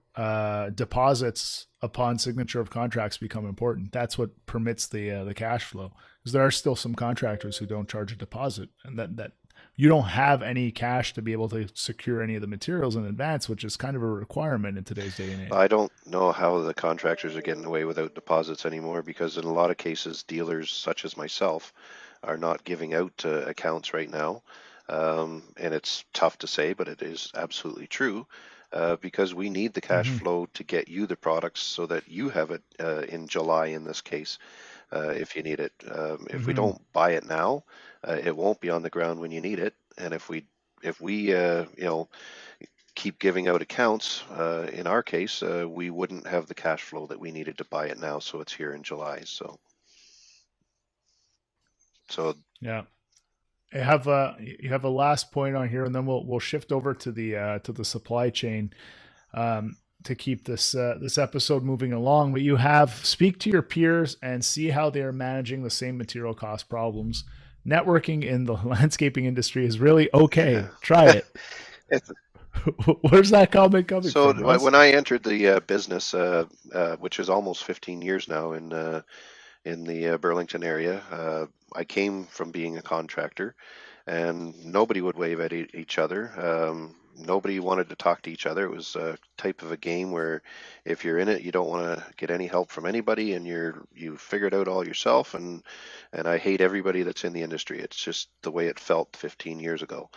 A: deposits upon signature of contracts become important. That's what permits the cash flow, because there are still some contractors who don't charge a deposit, and that you don't have any cash to be able to secure any of the materials in advance, which is kind of a requirement in today's day and age.
B: I don't know how the contractors are getting away without deposits anymore because in a lot of cases, dealers such as myself are not giving out accounts right now. And it's tough to say, but it is absolutely true because we need the cash
A: Mm-hmm.
B: flow to get you the products so that you have it in July in this case, if you need it. If we
A: Mm-hmm.
B: don't buy it now, it won't be on the ground when you need it. And if we keep giving out accounts, in our case, we wouldn't have the cash flow that we needed to buy it now, so it's here in July. So
A: Yeah. You have a last point on here, and then we'll shift over to the supply chain to keep this episode moving along. But you have speak to your peers and see how they are managing the same material cost problems. Networking in the landscaping industry is really okay.
B: yeah.
A: Try it.
B: It's-
A: Where's that comment coming
B: so
A: from, Russ?
B: when I entered the business, which is almost 15 years now in the Burlington area, I came from being a contractor, and nobody would wave at each other. Nobody wanted to talk to each other. It was a type of a game where if you're in it, you don't want to get any help from anybody, and you figure it out all yourself. And I hate everybody that's in the industry. It's just the way it felt 15 years ago.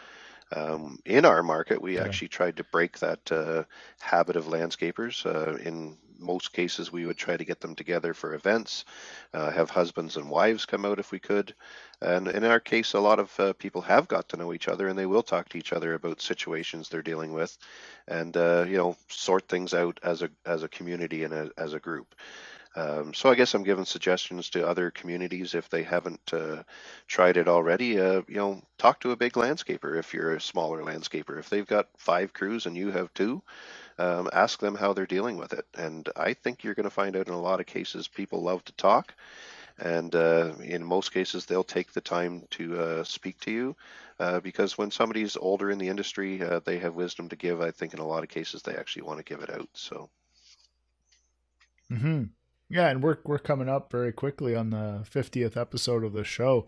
B: In our market, we
A: Okay.
B: actually tried to break that habit of landscapers. In most cases, we would try to get them together for events, have husbands and wives come out if we could. And in our case, a lot of people have got to know each other and they will talk to each other about situations they're dealing with and, sort things out as a community and as a group. So I guess I'm giving suggestions to other communities if they haven't tried it already. Talk to a big landscaper if you're a smaller landscaper. If they've got 5 crews and you have 2, ask them how they're dealing with it. And I think you're going to find out in a lot of cases people love to talk, and in most cases they'll take the time to speak to you. Because when somebody's older in the industry, they have wisdom to give. I think in a lot of cases they actually want to give it out. So.
A: Mm-hmm. Yeah, and we're coming up very quickly on the 50th episode of the show.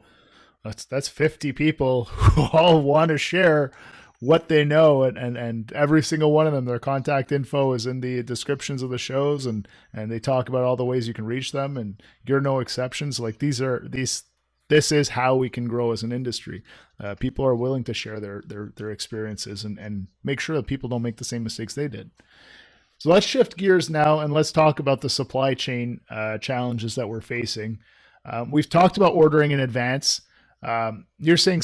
A: That's 50 people who all want to share what they know, and every single one of them, their contact info is in the descriptions of the shows, and they talk about all the ways you can reach them, and you're no exceptions. Like this is how we can grow as an industry. People are willing to share their experiences and make sure that people don't make the same mistakes they did. So let's shift gears now and let's talk about the supply chain challenges that we're facing. We've talked about ordering in advance. You're saying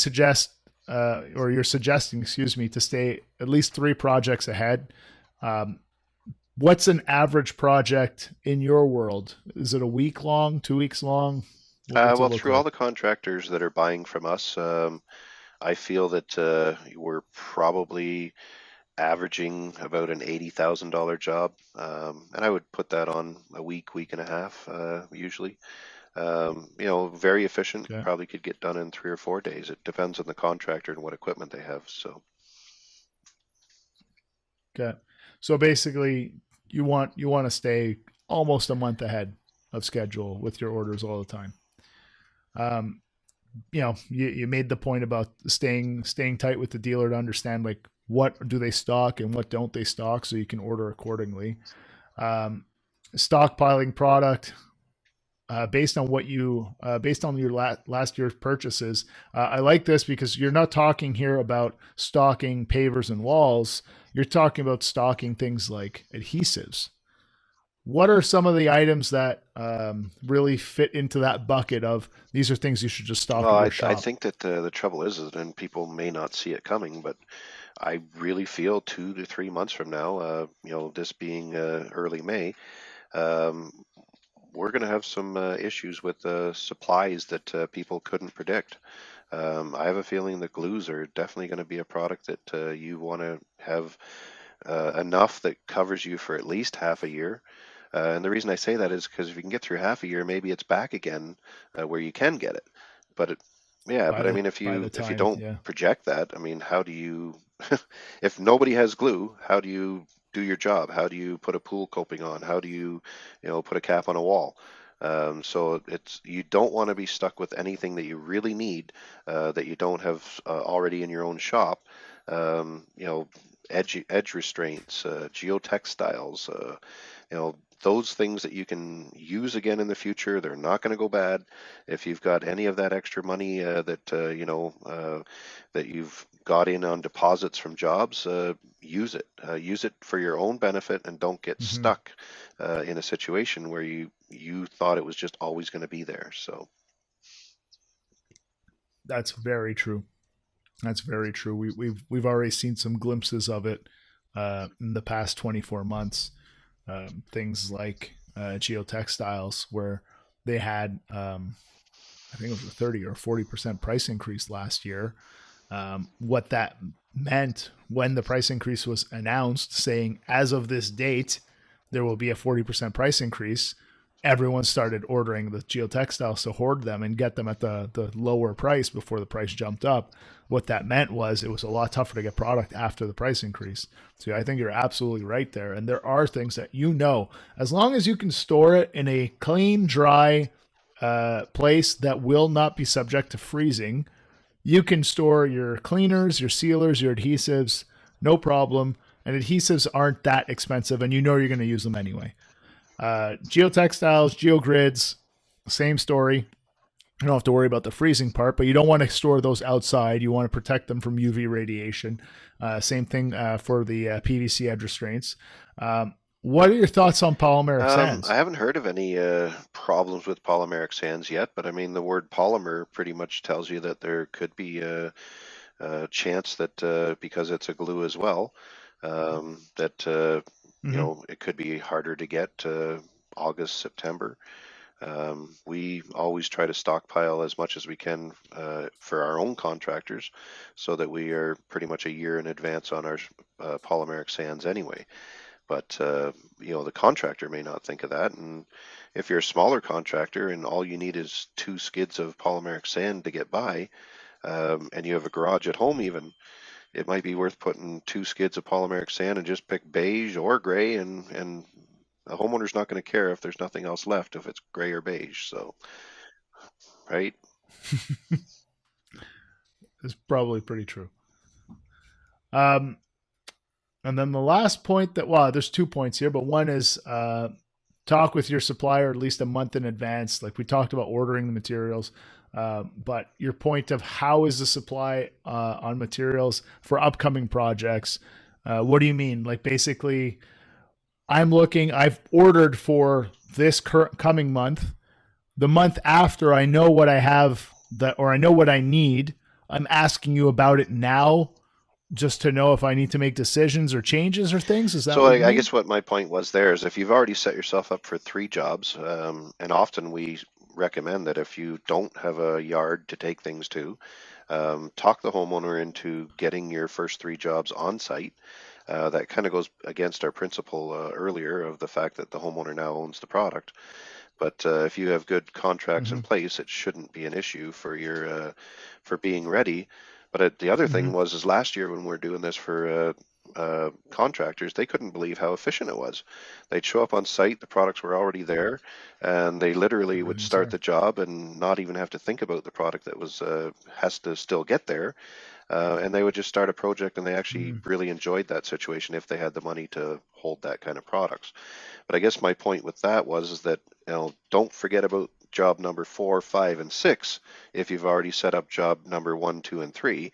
A: you're suggesting, excuse me, to stay at least 3 projects ahead. Um, what's an average project in your world? Is it a week long, 2 weeks long? What's it
B: Well,
A: look
B: through all
A: like?
B: the contractors that are buying from us, I feel that we're probably averaging about an $80,000 job, and I would put that on a week and a half, usually. Very efficient.
A: Okay.
B: Probably could get done in 3 or 4 days. It depends on the contractor and what equipment they have. So,
A: Okay. So basically, you want to stay almost a month ahead of schedule with your orders all the time. Um, you made the point about staying tight with the dealer to understand like what do they stock and what don't they stock, so you can order accordingly. Um, stockpiling product based on your last year's purchases. I like this because you're not talking here about stocking pavers and walls. You're talking about stocking things like adhesives. What are some of the items that really fit into that bucket of these are things you should just stock
B: well,
A: at
B: I,
A: your
B: I
A: shop?
B: think that the trouble is, and people may not see it coming, but I really feel 2 to 3 months from now, this being early May, um, we're going to have some issues with supplies that people couldn't predict. I have a feeling that glues are definitely going to be a product that you want to have enough that covers you for at least half a year. And the reason I say that is because if you can get through half a year, maybe it's back again where you can get it. But yeah,
A: by
B: but I
A: the
B: mean, if
A: by the
B: you
A: time,
B: don't
A: yeah.
B: project that, I mean, how do you, if nobody has glue, how do you do your job? How do you put a pool coping on? How do you put a cap on a wall? So you don't want to be stuck with anything that you really need that you don't have already in your own shop. You know, edge restraints, geotextiles, those things that you can use again in the future. They're not going to go bad. If you've got any of that extra money that you've got in on deposits from jobs, use it. Use it for your own benefit, and don't get
A: Hmm.
B: stuck in a situation where you thought it was just always going to be there. So
A: That's very true. That's very true. We've already seen some glimpses of it in the past 24 months. Things like geotextiles, where they had, I think it was a 30 or 40% price increase last year. What that meant when the price increase was announced, saying as of this date, there will be a 40% price increase, everyone started ordering the geotextiles to hoard them and get them at the lower price before the price jumped up. What that meant was it was a lot tougher to get product after the price increase. So I think you're absolutely right there. And there are things that, as long as you can store it in a clean, dry place that will not be subject to freezing, you can store your cleaners, your sealers, your adhesives, no problem. And adhesives aren't that expensive, and you're going to use them anyway. Geotextiles, geogrids, same story. You don't have to worry about the freezing part, but you don't want to store those outside. You want to protect them from UV radiation. Same thing for the PVC edge restraints. What are your thoughts on polymeric
B: I
A: sands?
B: haven't heard of any problems with polymeric sands yet, but I mean, the word polymer pretty much tells you that there could be a chance that because it's a glue as well, that
A: Mm-hmm.
B: it could be harder to get August, September. We always try to stockpile as much as we can for our own contractors, so that we are pretty much a year in advance on our polymeric sands anyway. But the contractor may not think of that, and if you're a smaller contractor and all you need is 2 skids of polymeric sand to get by, and you have a garage at home even, it might be worth putting 2 skids of polymeric sand and just pick beige or gray, and the homeowner's not going to care if there's nothing else left if it's gray or beige. So, right?
A: It's probably pretty true. Um, and then the last point there's 2 points here, but one is talk with your supplier at least a month in advance. Like we talked about ordering the materials, but your point of how is the supply on materials for upcoming projects? What do you mean? Like basically, I've ordered for this coming month. The month after, I know what I have or I know what I need. I'm asking you about it now just to know if I need to make decisions or changes or things. Is that
B: So
A: what you
B: I
A: mean?
B: guess what my point was there is if you've already set yourself up for 3 jobs, and often we recommend that if you don't have a yard to take things to, talk the homeowner into getting your first 3 jobs on site. That kind of goes against our principle earlier of the fact that the homeowner now owns the product. But if you have good contracts in
A: Mm-hmm.
B: place, it shouldn't be an issue for your for being ready. But the other
A: Mm-hmm.
B: thing was is last year when we were doing this for contractors, they couldn't believe how efficient it was. They'd show up on site, the products were already there, and they literally would
A: Everything's
B: start
A: there.
B: the job and not even have to think about the product that was has to still get there. And they would just start a project, and they actually
A: Mm-hmm.
B: really enjoyed that situation if they had the money to hold that kind of products. But I guess my point with that was is that don't forget about job number 4, 5, and 6 if you've already set up job number 1, 2, and 3,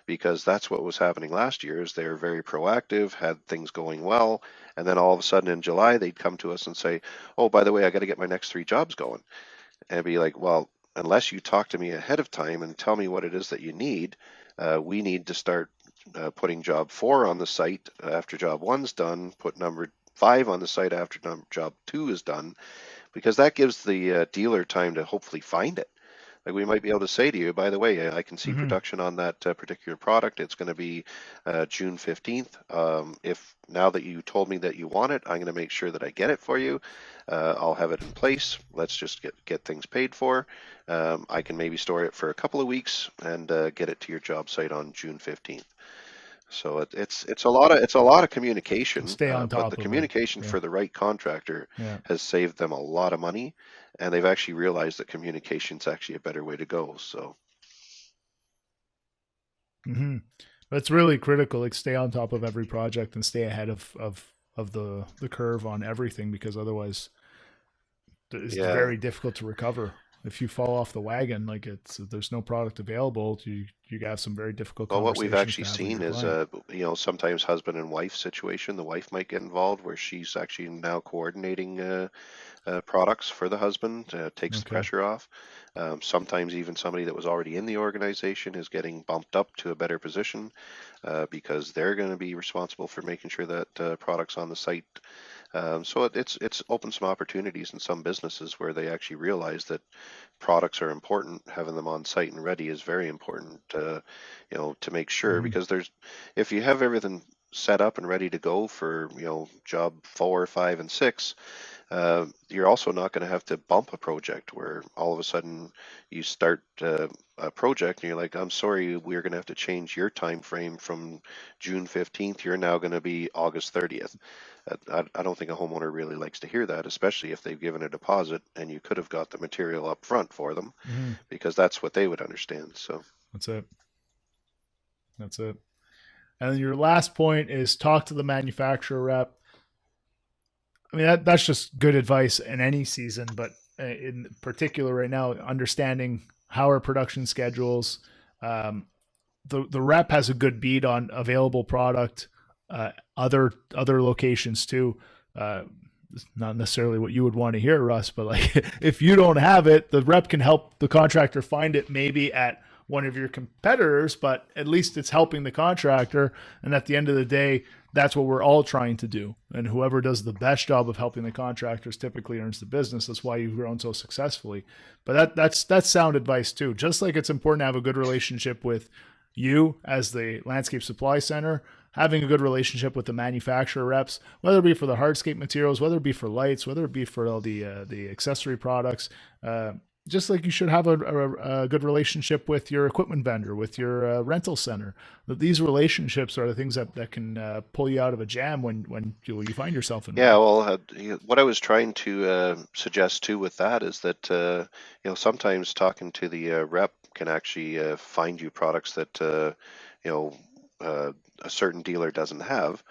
B: because that's what was happening last year. Is they were very proactive, had things going well, and then all of a sudden in July they'd come to us and say, "Oh, by the way, I got to get my next 3 jobs going," and be like, "Well, unless you talk to me ahead of time and tell me what it is that you need, we need to start putting job 4 on the site after job 1's done, put number 5 on the site after job 2 is done, because that gives the dealer time to hopefully find it. Like we might be able to say to you, by the way, I can see
A: Hmm.
B: production on that particular product. It's going to be June 15th. If now that you told me that you want it, I'm going to make sure that I get it for you. I'll have it in place. Let's just get things paid for. I can maybe store it for a couple of weeks and get it to your job site on June 15th. So it's a lot of
A: So
B: communication,
A: stay on
B: but the
A: top of it.
B: communication
A: Yeah.
B: for the right contractor
A: Yeah.
B: has saved them a lot of money, and they've actually realized that communication is actually a better way to go. So
A: Hmm. But it's really critical. Like stay on top of every project and stay ahead of the curve on everything, because otherwise it's
B: yeah,
A: very difficult to recover. If you fall off the wagon, like there's no product available, you have some very difficult
B: well, what we've
A: conversations
B: actually
A: to have with
B: seen
A: your
B: is,
A: client.
B: sometimes husband and wife situation. The wife might get involved where she's actually now coordinating products for the husband, takes the
A: Okay.
B: pressure off. Sometimes even somebody that was already in the organization is getting bumped up to a better position because they're going to be responsible for making sure that products on the site. So it's opened some opportunities in some businesses where they actually realize that products are important. Having them on site and ready is very important. To make sure,
A: Hmm.
B: because if you have everything set up and ready to go for job 4, 5, and 6, you're also not going to have to bump a project where all of a sudden you start a project and you're like, I'm sorry, we're going to have to change your time frame from June 15th. You're now going to be August 30th. I don't think a homeowner really likes to hear that, especially if they've given a deposit and you could have got the material up front for them,
A: Hmm.
B: because that's what they would understand. So,
A: That's it. That's it. And then your last point is talk to the manufacturer rep. I mean, that's just good advice in any season, but in particular right now, understanding how our production schedules, um, the rep has a good beat on available product, other locations too. Uh, Not necessarily what you would want to hear, Russ, but like if you don't have it, the rep can help the contractor find it maybe at one of your competitors, but at least it's helping the contractor. And at the end of the day, that's what we're all trying to do. And whoever does the best job of helping the contractors typically earns the business. That's why you've grown so successfully. But that's sound advice too. Just like it's important to have a good relationship with you as the landscape supply center, having a good relationship with the manufacturer reps, whether it be for the hardscape materials, whether it be for lights, whether it be for all the accessory products. Just like you should have a good relationship with your equipment vendor, with your rental center. These relationships are the things that can pull you out of a jam when you find yourself in
B: yeah,
A: one.
B: well, what I was trying to suggest too with that is that sometimes talking to the rep can actually find you products that you know uh, a certain dealer doesn't have.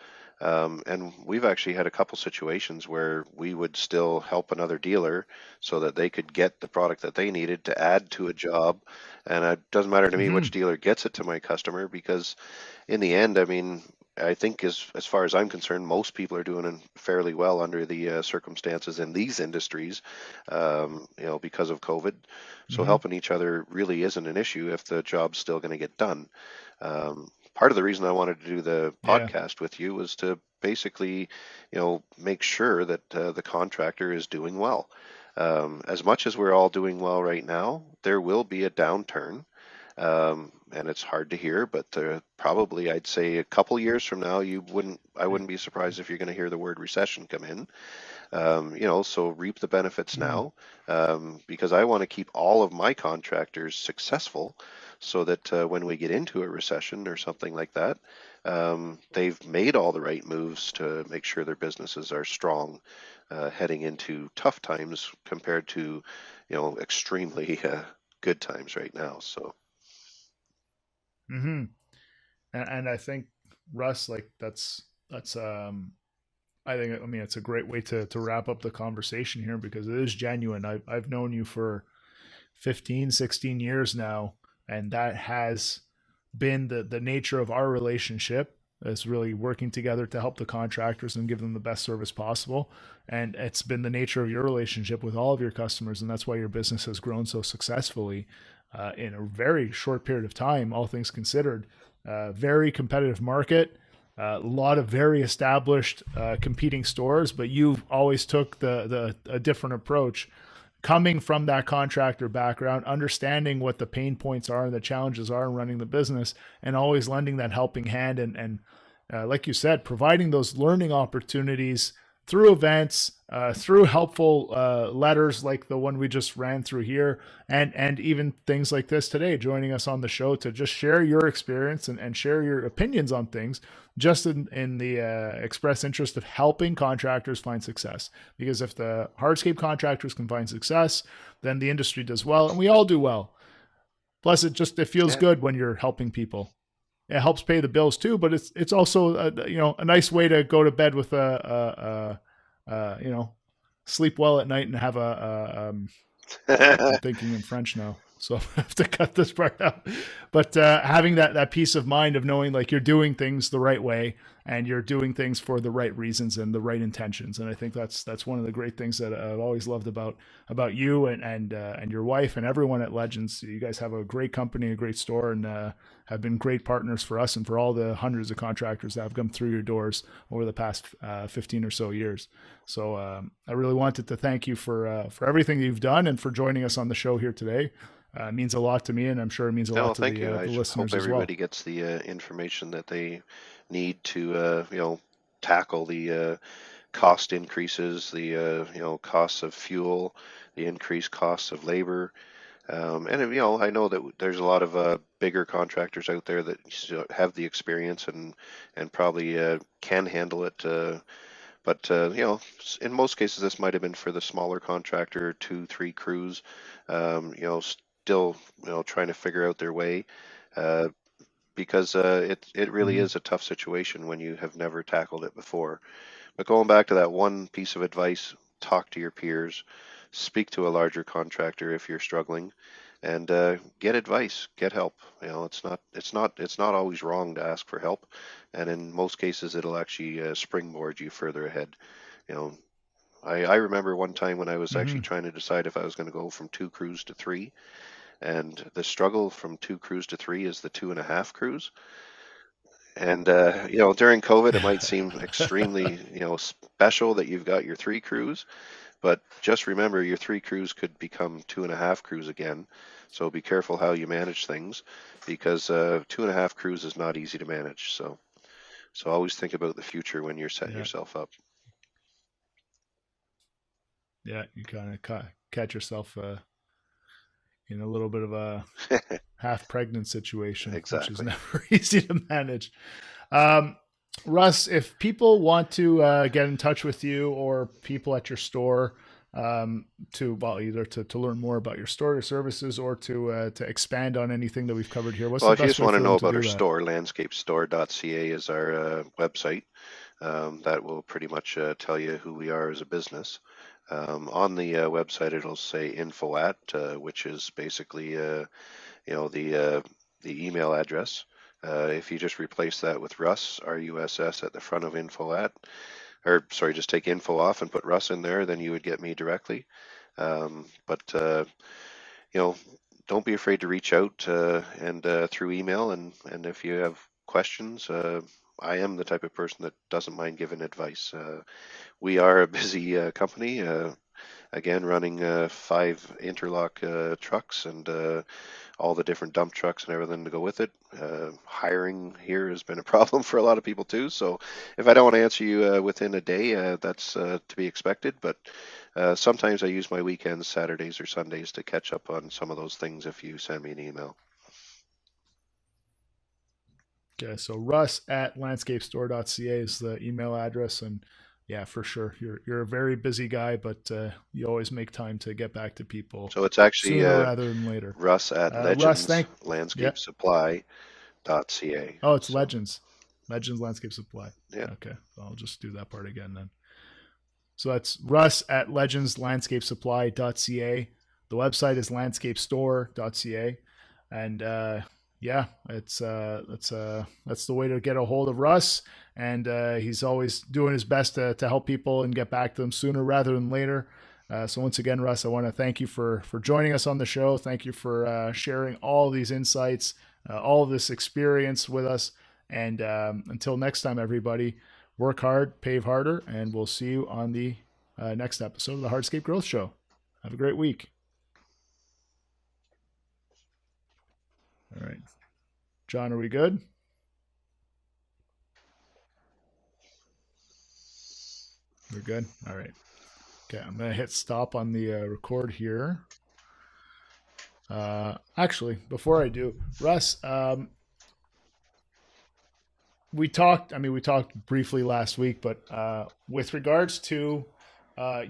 B: And we've actually had a couple situations where we would still help another dealer so that they could get the product that they needed to add to a job. And it doesn't matter to me
A: Mm-hmm.
B: which dealer gets it to my customer, because in the end, I mean, I think as far as I'm concerned, most people are doing fairly well under the circumstances in these industries, because of COVID. So
A: Mm-hmm.
B: helping each other really isn't an issue if the job's still going to get done. Part of the reason I wanted to do the
A: Yeah.
B: podcast with you was to basically, make sure that the contractor is doing well. As much as we're all doing well right now, there will be a downturn, and it's hard to hear, but probably I'd say a couple years from now, I wouldn't be surprised if you're going to hear the word recession come in. So reap the benefits
A: Mm-hmm.
B: now, because I want to keep all of my contractors successful, so that when we get into a recession or something like that, they've made all the right moves to make sure their businesses are strong heading into tough times compared to, extremely good times right now. So.
A: Mm-hmm. And I think Russ, like that's I mean it's a great way to wrap up the conversation here, because it is genuine. I've known you for 15, 16 years now, and that has been the nature of our relationship, is really working together to help the contractors and give them the best service possible. And it's been the nature of your relationship with all of your customers, and that's why your business has grown so successfully in a very short period of time, all things considered. Very competitive market, a lot of very established competing stores, but you've always took the a different approach, coming from that contractor background, understanding what the pain points are and the challenges are in running the business, and always lending that helping hand and like you said, providing those learning opportunities through events, through helpful letters like the one we just ran through here, and even things like this today, joining us on the show to just share your experience and share your opinions on things, just in the express interest of helping contractors find success. Because if the hardscape contractors can find success, then the industry does well, and we all do well. Plus, it feels good when you're helping people. It helps pay the bills too, but it's also a nice way to go to bed with sleep well at night and have I'm thinking in French now, so I have to cut this part out. But having that peace of mind of knowing like you're doing things the right way and you're doing things for the right reasons and the right intentions, and I think that's one of the great things that I've always loved about you and your wife and everyone at Legends. You guys have a great company, a great store, and have been great partners for us and for all the hundreds of contractors that have come through your doors over the past 15 or so years. So I really wanted to thank you for everything you've done and for joining us on the show here today. It means a lot to me, and I'm sure it means a lot to the listeners
B: hope
A: as well.
B: everybody gets the information that they need to, tackle the cost increases, the costs of fuel, the increased costs of labor. And I know that there's a lot of bigger contractors out there that have the experience and probably can handle it. But in most cases, this might have been for the smaller contractor, 2-3 crews. Still trying to figure out their way. Because it really is a tough situation when you have never tackled it before. But going back to that one piece of advice, talk to your peers, speak to a larger contractor if you're struggling, and get advice, get help. It's not always wrong to ask for help, and in most cases it'll actually springboard you further ahead. I remember one time when I was actually trying to decide if I was going to go from 2 crews to 3. And the struggle from 2 crews to 3 is the 2.5 crews. And during COVID, it might seem extremely special that you've got your 3 crews, but just remember your 3 crews could become 2.5 crews again. So be careful how you manage things, because 2.5 crews is not easy to manage. So always think about the future when you're setting yourself up.
A: Yeah, you kind of catch yourself in a little bit of a half pregnant situation,
B: Exactly.
A: which is never easy to manage. Russ, if people want to get in touch with you or people at your store either to learn more about your store, your services, or to expand on anything that we've covered here, what's the best way?
B: Well, if you just want to know about our
A: that?
B: store, landscapestore.ca is our website. That will pretty much tell you who we are as a business. On the website, it'll say info at, which is basically the email address. If you just replace that with Russ, RUSS, at the front of info at, or sorry, just take info off and put Russ in there, then you would get me directly. But don't be afraid to reach out and through email, and if you have questions, I am the type of person that doesn't mind giving advice. We are a busy company, again, running 5 interlock trucks and all the different dump trucks and everything to go with it. Hiring here has been a problem for a lot of people too. So if I don't want to answer you within a day, that's to be expected. But sometimes I use my weekends, Saturdays or Sundays, to catch up on some of those things if you send me an email.
A: Okay, so Russ at landscapestore.ca is the email address, and yeah, for sure, you're a very busy guy, but you always make time to get back to people.
B: So it's actually
A: sooner rather than later.
B: Russ at legendslandscapesupply.ca.
A: Oh, it's Legends Landscape Supply.
B: Yeah.
A: Okay, I'll just do that part again then. So that's Russ at legendslandscapesupply.ca. The website is landscapestore.ca, and yeah, it's that's the way to get a hold of Russ, and he's always doing his best to help people and get back to them sooner rather than later. So once again, Russ, I want to thank you for joining us on the show. Thank you for sharing all these insights, all of this experience with us. And until next time, everybody, work hard, pave harder, and we'll see you on the next episode of the Hardscape Growth Show. Have a great week. All right. John, are we good? We're good. All right. Okay, I'm gonna hit stop on the record here. Actually, before I do, Russ, we talked. I mean, we talked briefly last week, but with regards to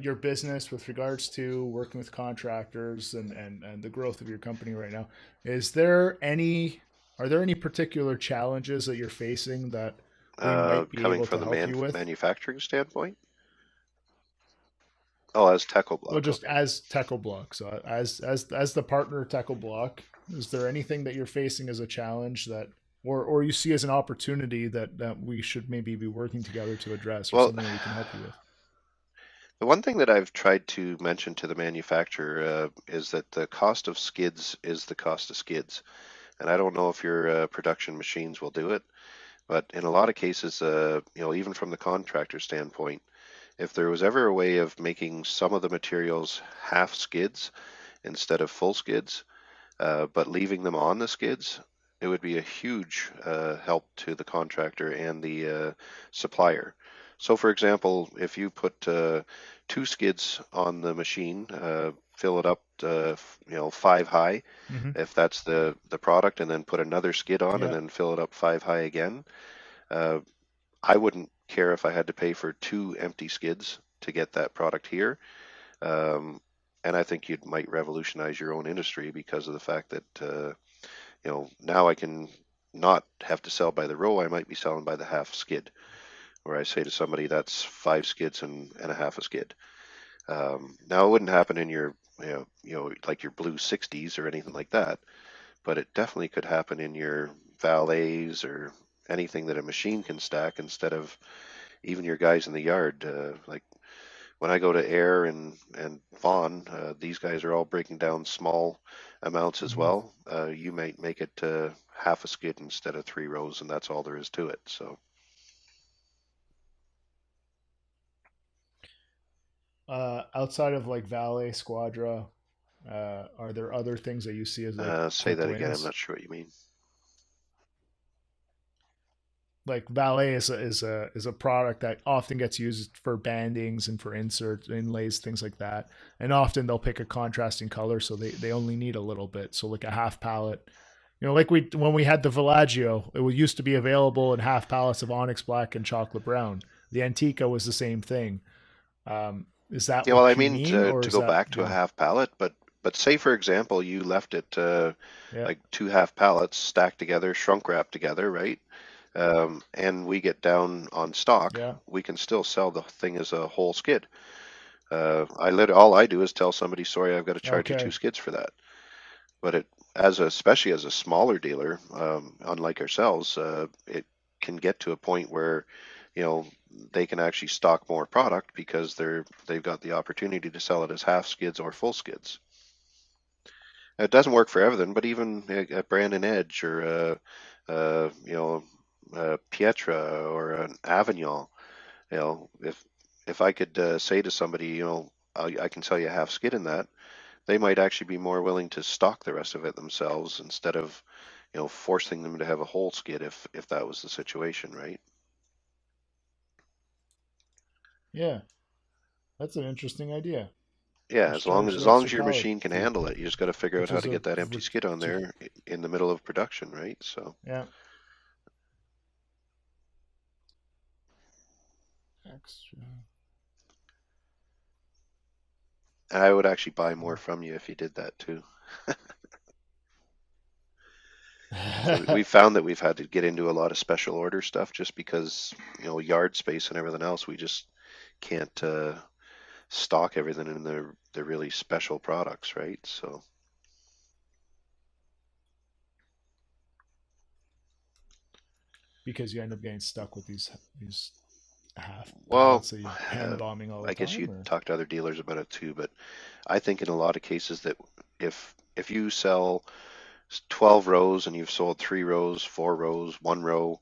A: your business, with regards to working with contractors and the growth of your company right now, is there any? Are there any particular challenges that you're facing that we might be
B: Coming
A: able
B: from
A: to
B: the
A: help you with?
B: manufacturing standpoint. Oh, as Techo
A: Well,
B: Block,
A: just
B: okay.
A: as Techo Block, so as the partner of Techo Block, is there anything that you're facing as a challenge that, or you see as an opportunity that we should maybe be working together to address, or
B: Well,
A: something that we can help you with?
B: the one thing that I've tried to mention to the manufacturer is that the cost of skids is the cost of skids. And I don't know if your production machines will do it, but in a lot of cases, even from the contractor standpoint, if there was ever a way of making some of the materials half skids instead of full skids, but leaving them on the skids, it would be a huge help to the contractor and the supplier. So, for example, if you put two skids on the machine, fill it up, 5 high,
A: Mm-hmm.
B: if that's the product, and then put another skid on, and
A: Yeah.
B: then fill it up 5 high again. Uh, I wouldn't care if I had to pay for two empty skids to get that product here. Um, and I think you might revolutionize your own industry because of the fact that now I can not have to sell by the row. I might be selling by the half skid, where I say to somebody that's 5 skids and a half a skid. Now it wouldn't happen in your like your blue 60s or anything like that, but it definitely could happen in your valets or anything that a machine can stack instead of even your guys in the yard. Like when I go to Air and Vaughn, these guys are all breaking down small amounts as
A: Mm-hmm.
B: well. You might make it half a skid instead of 3 rows, and that's all there is to it. So
A: Outside of like Valet, Squadra, are there other things that you see as like
B: say
A: quick
B: that again. I'm
A: wins?
B: not sure what you mean.
A: Like Valet is a product that often gets used for bandings and for inserts, inlays, things like that. And often they'll pick a contrasting color, so they only need a little bit. So like a half palette, like we when we had the Villaggio, it used to be available in half pallets of onyx black and chocolate brown. The Antica was the same thing. Is that
B: Yeah, well, I
A: what you
B: mean
A: mean, or
B: to
A: is
B: go
A: that
B: back to a half pallet, but say for example you left it
A: yeah,
B: like two half pallets stacked together, shrunk wrapped together, right? And we get down on stock,
A: yeah,
B: we can still sell the thing as a whole skid. All I do is tell somebody, sorry, I've got to charge you two
A: okay,
B: skids for that. But especially as a smaller dealer, unlike ourselves, it can get to a point where, you know, they can actually stock more product because they've got the opportunity to sell it as half skids or full skids. It doesn't work for everything, but even a Brandon Edge or a Pietra or an Avignon, if I could say to somebody, I can sell you a half skid in that, they might actually be more willing to stock the rest of it themselves instead of, forcing them to have a whole skid if that was the situation, right?
A: yeah. That's an interesting idea.
B: Yeah,
A: Just
B: as long
A: charge
B: as
A: the
B: as long
A: extra
B: as your
A: pallet
B: machine can
A: fee,
B: handle it, you just got to figure out
A: which
B: how
A: is
B: to
A: a
B: get that empty skid on
A: to,
B: there in the middle of production, right? So
A: extra.
B: I would actually buy more from you if you did that too. So we found that we've had to get into a lot of special order stuff just because, yard space and everything else. We just can't stock everything in the really special products, right? So,
A: Because you end up getting stuck with these half
B: well,
A: pallets that you hand bombing all the
B: I guess
A: time,
B: you
A: or
B: talk to other dealers about it too, but I think in a lot of cases that if you sell 12 rows and you've sold 3 rows, 4 rows, 1 row,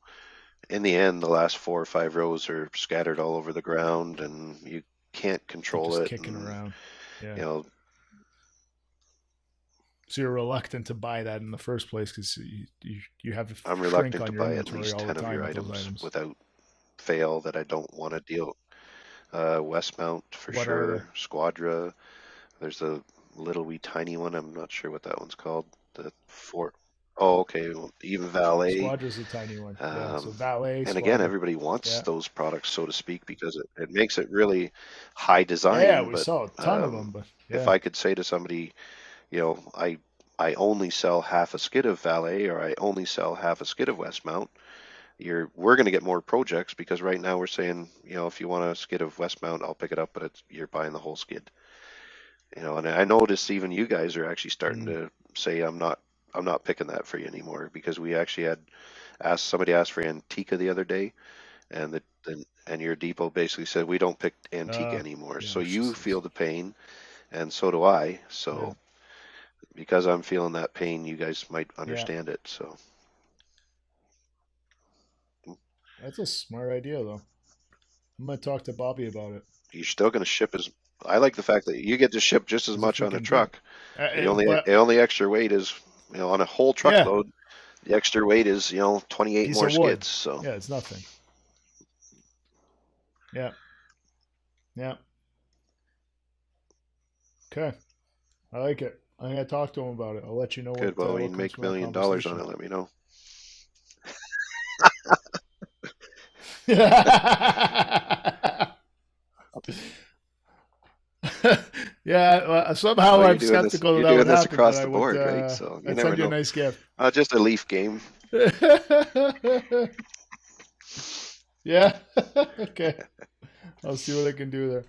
B: in the end, the last 4 or 5 rows are scattered all over the ground and you can't
A: they're
B: control
A: just
B: it.
A: kicking
B: And,
A: around. Yeah.
B: you know,
A: So you're reluctant to buy that in the first place because you have
B: I'm
A: a shrink
B: reluctant
A: on
B: to
A: your
B: buy at
A: inventory
B: least
A: all the
B: 10 of
A: time
B: your
A: with those
B: items
A: items.
B: without fail that I don't want to deal. Westmount for
A: What are they?
B: sure. Squadra. There's a little wee tiny one. I'm not sure what that one's called. The Fort. Oh, okay. Well, even Valet.
A: Squadra's a tiny one. Yeah. So
B: Um,
A: Valet,
B: and again,
A: Squadra.
B: everybody wants
A: Yeah.
B: those products, so to speak, because it makes it really high
A: Yeah,
B: design.
A: we
B: But
A: saw a ton of them, but
B: if
A: yeah.
B: I could say to somebody, I only sell half a skid of Valet, or I only sell half a skid of Westmount, we're going to get more projects because right now we're saying, if you want a skid of Westmount, I'll pick it up, but you're buying the whole skid. And I noticed even you guys are actually starting
A: Mm.
B: to say I'm not picking that for you anymore because we actually had somebody asked for Antica the other day, and and your depot basically said we don't pick Antica anymore.
A: Yeah,
B: So
A: it's
B: you
A: just
B: feel the pain, and so do I.
A: yeah.
B: So because I'm feeling that pain, you guys might
A: Yeah.
B: understand it. So
A: That's a smart idea though. I'm gonna talk to Bobby about it.
B: you're still going to ship as. I like the fact that you get to ship just as
A: Because if
B: much
A: we
B: on a
A: can do
B: truck. The
A: but
B: only extra weight is on a whole
A: yeah,
B: truckload. The extra weight is 28
A: piece
B: more
A: of wood.
B: skids. So
A: Yeah, it's nothing. Yeah. Yeah. Okay. I like it. I'm gonna talk to him about it. I'll let you know
B: good. Well, when you
A: what comes
B: make
A: from that
B: $1 million on
A: conversation.
B: it, let me know.
A: Yeah, well, somehow
B: Well,
A: I'm skeptical that
B: you're
A: that would
B: doing this
A: happen, but
B: across the board, right? So you
A: I'd
B: never
A: send you a
B: know.
A: nice gift.
B: Just a leaf game.
A: Yeah. Okay. I'll see what I can do there.